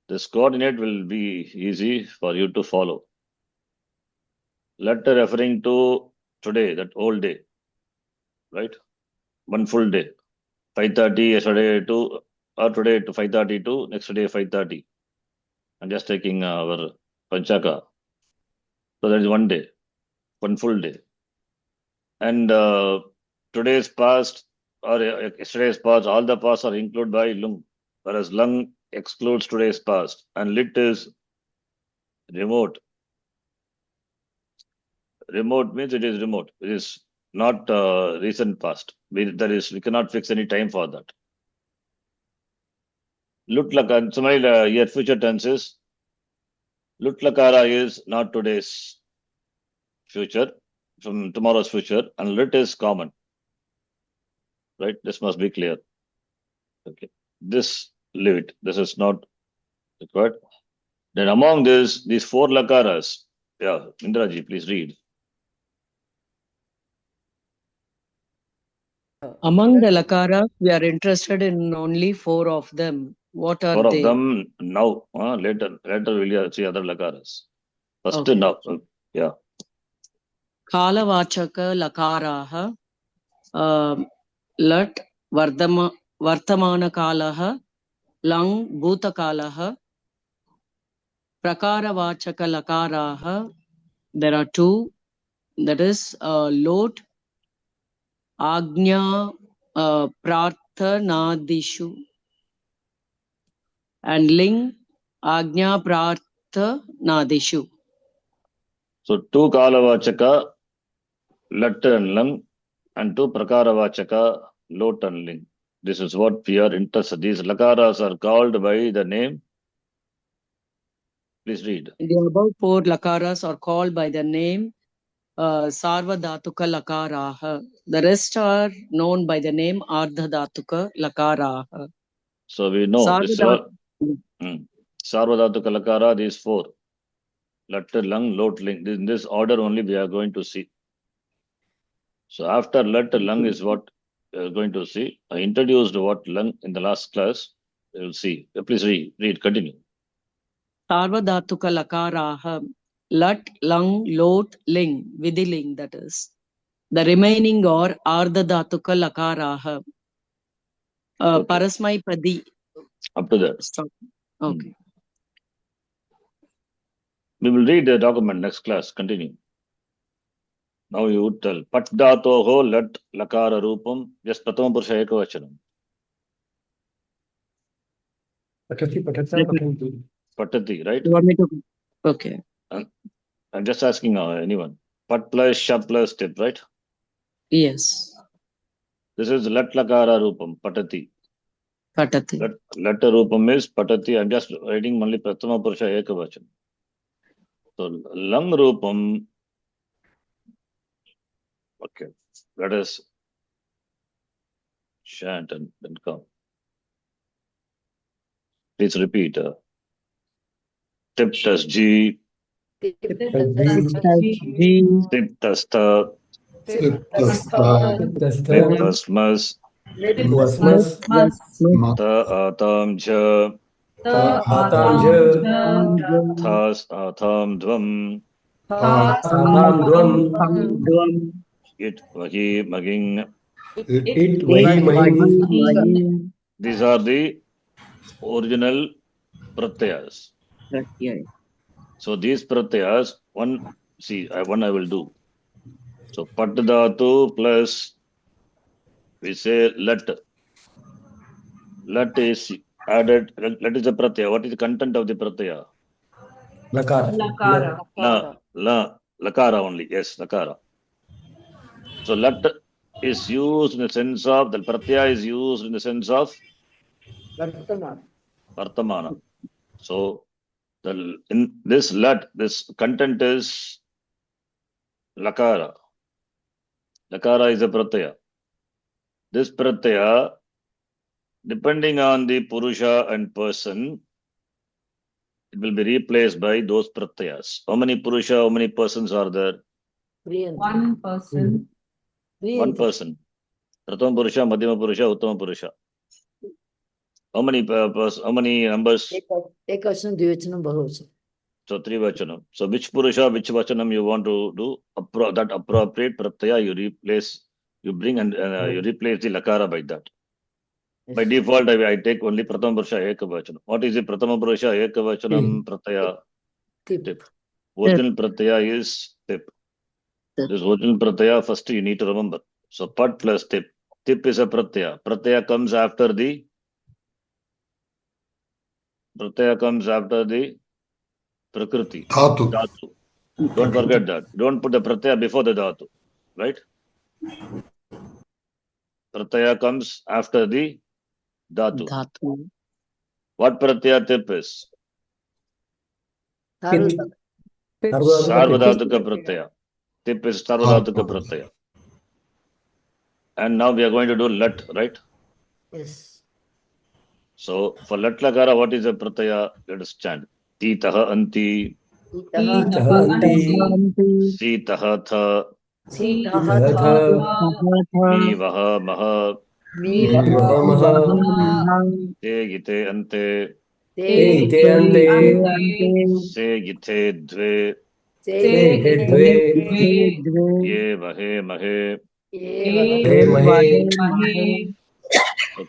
this coordinate will be easy for you to follow. Letter referring to today, that whole day, right? One full day. 5:30 yesterday to, or today to 5:30 to next day 5:30. I'm just taking our Panchaka. So that is one day, one full day. And today's past or yesterday's past, all the past are included by lung, whereas lung excludes today's past, and lit is remote. Remote means it is remote. It is not recent past. We cannot fix any time for that. Lut Lakara, similarly, here future tenses. Lut Lakara is not today's future, from tomorrow's future, and lit is common. Right? This must be clear. Okay. This, leave it. This is not required. Then among these four Lakaras, yeah, Indraji, please read. Among the Lakaras, we are interested in only four of them. What are Four they? of them now. Later we'll see other Lakaras. First okay. Now. Yeah. Kalavachaka Lakaraha Lat Vartamana Kalaha Lang Bhutakalaha Prakaravachaka Lakaraha. There are two. That is Lot Agnya Prarthanadishu and Ling Agnya Prarthanadishu. So two Kalavachaka, Lat and Lang, and two Prakaravachaka, Lot and Ling. This is what we are interested. These Lakaras are called by the name. Please read. The above four Lakaras are called by the name Sarvadhatuka Lakaraha. The rest are known by the name Ardhadhatuka Lakaraha. So we know Sarvadhatuka Lakara, these four. Lat, Lang, Lot, Ling. In this order only we are going to see. So after Lat, Lang is what we are going to see. I introduced what Lang in the last class. We will see. Please read, continue. Sarvadhatuka Lakaraha. Lat, Lang, Lot, Ling. Vidiling, that is. The remaining are Ardhadhatuka Lakaraha. Okay. Parasmai Padi. Up to that. Stop. Okay. We will read the document next class. Continue. Now you tell. Pat dhatoho lat lakara rupam. Just prathama purusha ekavachanam. Patati, patata, patanti. Patati, right? You want me to? Okay. I'm just asking anyone. Pat plus sha plus tip, right? Yes. This is lat lakara rupam, patati. Patati. Lat rupam is patati. I'm just writing only prathama purusha ekavachanam. So lang rupam. Okay, let us chant and then come. Please repeat. Tip tas G. G. Tip tas ta. Tip tas mas. Ta atam ja. Thas atam dvam. It vahi maging. These are the original pratyas. So these pratyas, one I will do. So pat dhatu plus we say lat. Lat is added. Lat is a pratyaya. What is the content of the pratyaya? Lakara. Lakara only. Yes, lakara. So lat is used in the sense of the pratyaya is used in the sense of Vartamana. So in this lat, this content is lakara. Lakara is a pratyaya. This pratyaya, depending on the purusha and person, it will be replaced by those pratyayas. How many purusha, how many persons are there? One person. One person. Prathama purusha, madhyama purusha, uttama purusha. How many numbers? Ekvachanam, dvivachanam, bahuvachanam. So three vachanam. So which purusha, which vachanam you want to do? That appropriate pratyaya you replace, you bring and you replace the lakara by that. Yes. By default, I take only prathama purusha ekavachanam. What is the prathama purusha ekavachanam pratyaya? Tip. Original pratyaya is tip. This original pratyaya, first you need to remember. So pat plus tip. Tip is a pratyaya. Pratyaya comes after the prakriti. Dhatu. Don't forget that. Don't put the pratyaya before the dhatu. Right? Pratyaya comes after the dhatu. What pratyaya tip is? Sarvadhatuka pratyaya. Tip is sarvadhatuka pratyaya. And now we are going to do lat, right? Yes. So for lat lakara, what is the pratyaya? Let us chant. Titaha anti. Sitaha tha. Mi vaha maha. Te gite ante. Se gite dve. Ye vahe mahe. So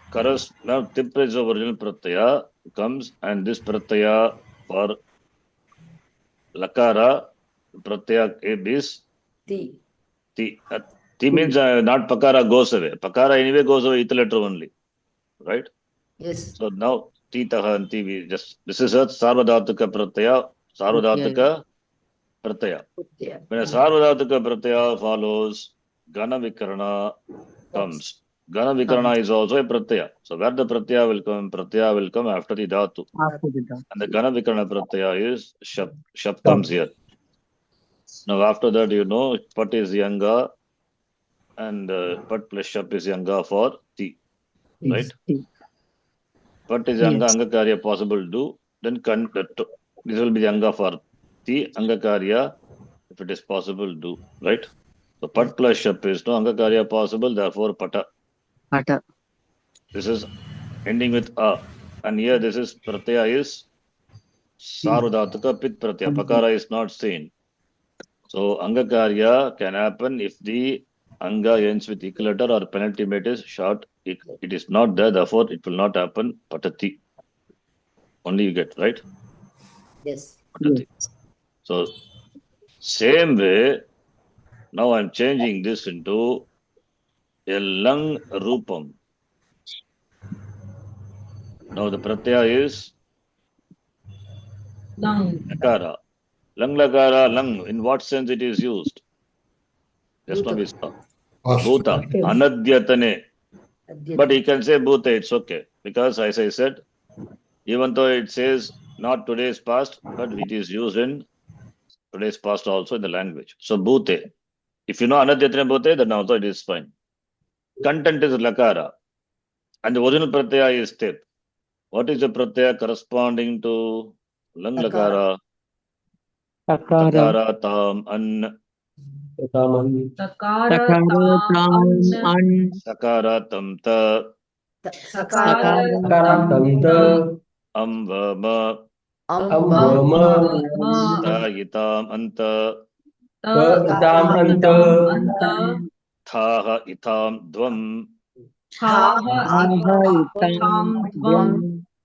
now tip is the original pratyaya comes, and this pratyaya for lakara pratyaya is ti. Ti means not pakara goes away. Pakara anyway goes away with the letter only, right? Yes. So now ti taha and ti this is a sarvadhatuka pratyaya. Sarvadhatuka pratyaya. When a sarvadhatuka pratyaya follows, gana vikarana comes. Gana vikarana is also a pratyaya. So where the pratyaya will come after the dhatu. And the gana vikarana pratyaya is shap. Shap comes here. Now after that, pat is yanga and pat plus shap is yanga for ti. Right? Pat is yanga, angakarya possible to do. Then this will be the anga for ti, angakarya if it is possible to do. Right? So pat plus shap is no angakarya possible, therefore pata. This is ending with a. And here this is pratyaya is sarvadhatuka pit pratyaya. Pakara is not seen. So angakarya can happen if the anga ends with equilater or penultimate is short. It is not there, therefore it will not happen. Patati. Only you get, right? Yes. Patati. So same way, Now I'm changing this into a lung rupam. Now the pratyaya is Lung. lakara. Lung lakara, lung. In what sense it is used? Just now we saw. Bhuta. Anadyatane. But he can say bhuta, it's okay. Because as I said, even though it says not today's past, but it is used in today's past also in the language. So bhute. If you know anadyatane bhute, then also it is fine. Content is lakara. And the original pratyaya is tip. What is the pratyaya corresponding to lung lakara? Takara tam an. Takara tam an. Sakara tam ta. Sakara tam ta. Am vama. Ta itam anta. Itam anta. Thaha itam dvam.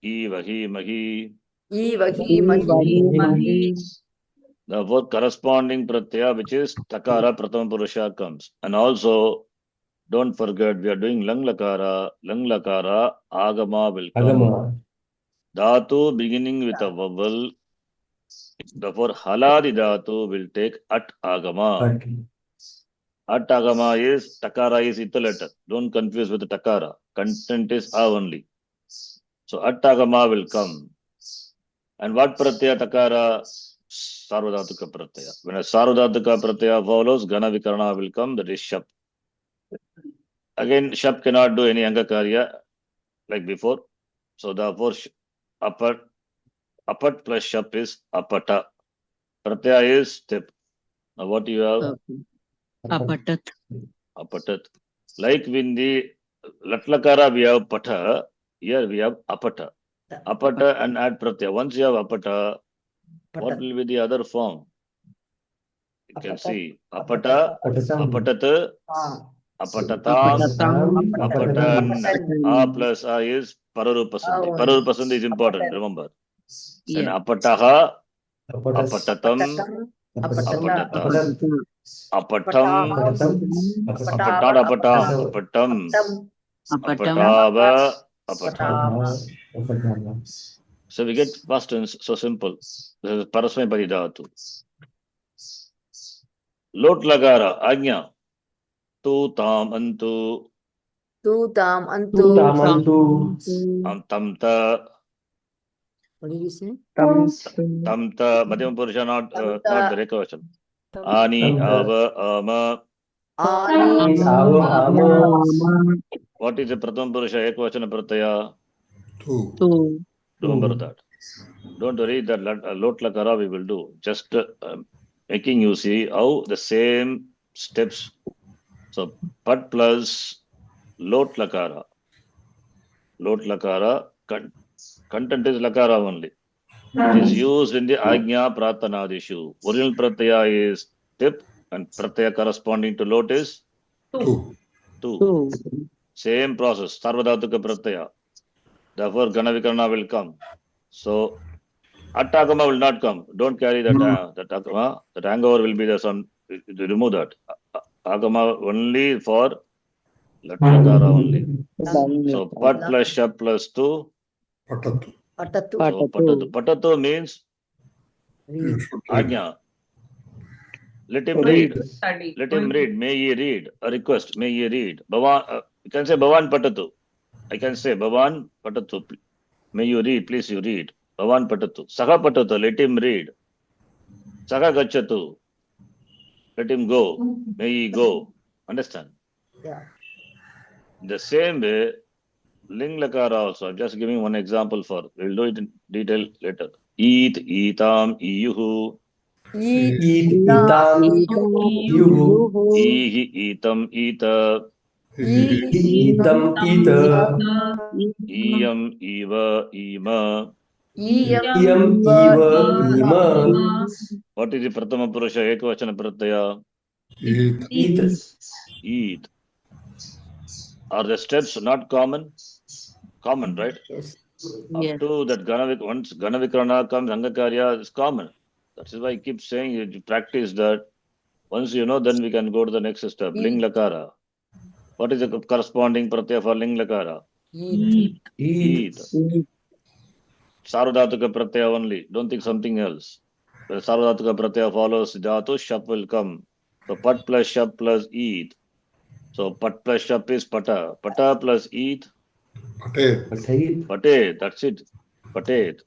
Ivahi mahi. The word corresponding pratyaya, which is takara prathama purusha comes. And also, don't forget, we are doing lang lakara. Lang lakara, agama will come. Dhatu beginning with a vowel. Therefore, haladi dhatu will take at agama. At agama is, takara is ita letter. Don't confuse with the takara. Content is a only. So, at agama will come. And what pratyaya takara? Sarvadhatuka pratyaya. When a sarvadhatuka pratyaya follows, gana vikarana will come, that is shap. Again, shap cannot do any angakarya like before. So therefore, apat plus shap is apata. Pratyaya is tip. Now what do you have? Apatat. Apatat. Like in the latlakara we have pata, here we have apata. Apata and add pratyaya. Once you have apata, what will be the other form? You can see apata, apatat, apatatam, apatan. A plus A is pararupasandhi. Pararupasandhi is important, remember. Then apataha, apatatam, apatata. Apatam, not apatam, apatam, apatava, apatava. So we get past tense, so simple. This is parasmay paridhatu. Lot lagara, agnya. Tu tam antu. Tamta. What did you say? Tamta. Madhyama purusha, not the recursion. Ani ava ama. What is the prathama purusha ekvachana pratyaya? Tu. Remember that. Don't worry, that lot lakara we will do. Just making you see how the same steps. So pat plus lot lakara. Lot lakara, content is lakara only. It is used in the agnya pratanadishu. Original pratyaya is tip and pratyaya corresponding to lot is tu. Same process, sarvadhatuka pratyaya. Therefore, gana vikarana will come. So at agama will not come. Don't carry that agama. That hangover will be there. Remove that. Agama only for latlakara only. So pat plus shap plus tu. Patatu. So patatu means agnya. Let him read. Let him read. May ye read. A request. May ye read. Bhavan, you can say Bhavan patatu. I can say Bhavan patatu. May you read. Please you read. Bhavan patatu. Saha patatu. Let him read. Saha gachatu. Let him go. May he go. Understand? Yeah. The same way, ling lakara also. I'm just giving one example for. We'll do it in detail later. Eat, eatam, iyuhu. Itam, yuhu. Ihi, eatam, eata. Itam, ita. Iyam, eva, ima. Iyam, iva, ima. What is the prathama purusha ekvachana pratyaya? Eat. Are the steps not common? Common, right? Yes. Up to that once gana vikarana comes, angakarya is common. That is why I keep saying you practice that. Once you know, then we can go to the next step. Ling lakara. What is the corresponding pratyaya for ling lakara? Eat. Eat. Sarvadhatuka pratyaya only. Don't think something else. When Sarvadhatuka pratyaya follows dhatu, shap will come. So pat plus shap plus eat. So pat plus shap is pata. Pata plus eat. Pate. That's it. Pate.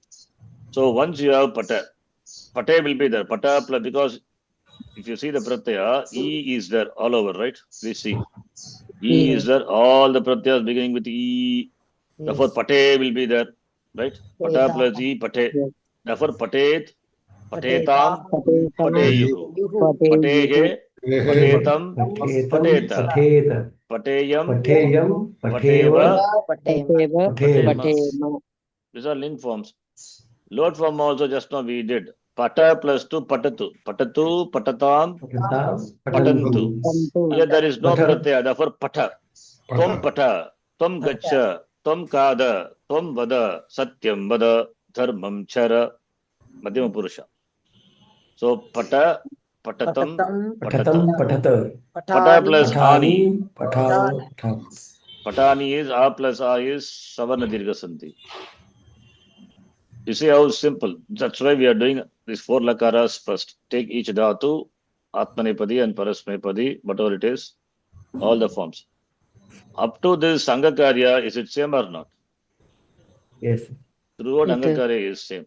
So once you have pata, pate will be there. Pata plus, because if you see the pratyaya, e is there all over, right? Please see. E is there. All the pratyas beginning with e. Therefore, pate will be there, right? Pata plus e, pate. Therefore, patet, patetam, pateyuhu. Patehe, patetam, pateta. Pateyam, pateva, patema. These are link forms. Load form also just now we did. Pata plus tu, patatu. Patatu, patatam, patantu. Here there is no pratyaya, therefore pata. Tvam pata, tvam gacha, tvam kada, tvam vada, satyam vada, dharmam chara, madhyama purusha. So pata, patatam, patata. Pata plus ani. Patani is a plus a is savarna dirgha santi. You see how simple. That's why we are doing these 4 lakaras first. Take each dhatu, atmanepadi and parasmepadi, whatever it is, all the forms. Up to this Angakarya, is it same or not? Yes. Throughout Angakarya is same.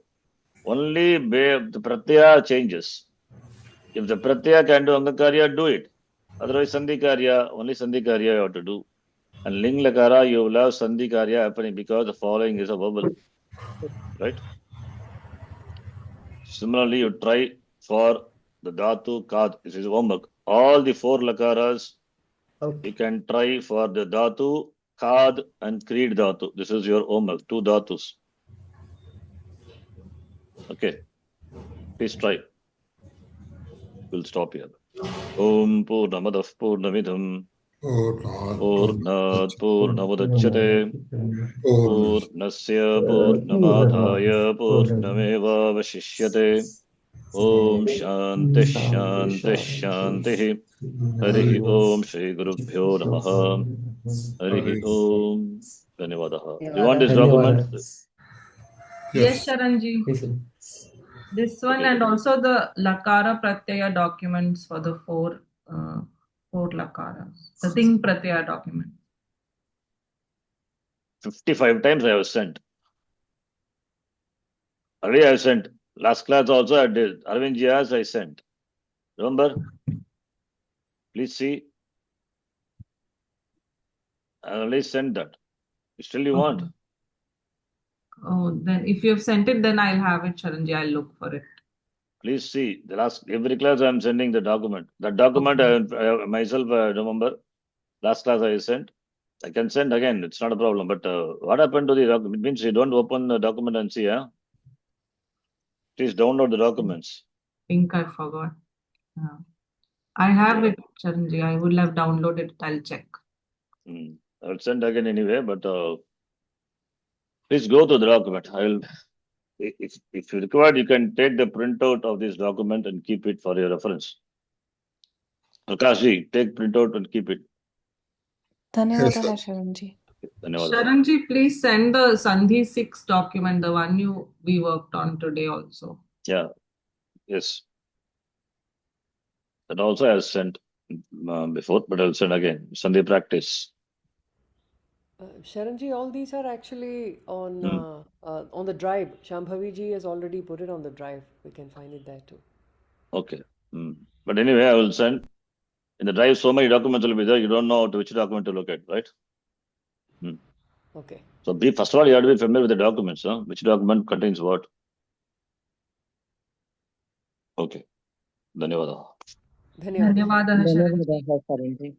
Only the Pratyaya changes. If the Pratyaya can do Angakarya, do it. Otherwise, Sandhikarya, only Sandhikarya you have to do. And Ling Lakara, you will have Sandhikarya happening because the following is a verbal. Right? Similarly, you try for the Dhatu Kad. This is homework. All the 4 Lakaras, you can try for the Dhatu, Kad and Creed Dhatu. This is your homework. 2 Dhatus. Okay. Please try. We'll stop here. Om Purnamadav Purnamidham Purnat Purnavadachyate Purnasya Purnamadhaya Purnameva Vashishyate Om Shanti Shanti Shanti Harihi Om Shri Gurubhyo Namaha Harihi Om Dhanyavadaha. Do you want this document? Yes, Sharanji. This one and also the Lakara Pratyaya documents for the 4 Lakaras. The Ting Pratyaya document. 55 times I have sent. Already I have sent. Last class also I did. Arvind Jias I sent. Remember? Please see. I already sent that. Still you want? Oh, then if you have sent it, then I'll have it, Sharanji. I'll look for it. Please see. The last every class I am sending the document. That document I myself remember. Last class I sent. I can send again. It's not a problem. But what happened to the document? It means you don't open the document and see. Please download the documents. I think I forgot. I have it, Sharanji. I would have downloaded it. I'll check. I'll send again anyway. But please go to the document. I will. If you require, you can take the printout of this document and keep it for your reference. Prakashji, take printout and keep it. Dhanyavadaha, Sharanji. Sharanji, please send the Sandhi 6 document, the one we worked on today also. Yeah. Yes. That also I have sent before, but I'll send again. Sandhi practice. Sharanji, all these are actually on the drive. Shambhaviji has already put it on the drive. We can find it there too. Okay. But anyway, I will send. In the drive, so many documents will be there. You don't know which document to look at, right? Okay. So first of all, you have to be familiar with the documents. Which document contains what? Okay. Dhanyavadaha. Dhanyavadaha, Sharanji.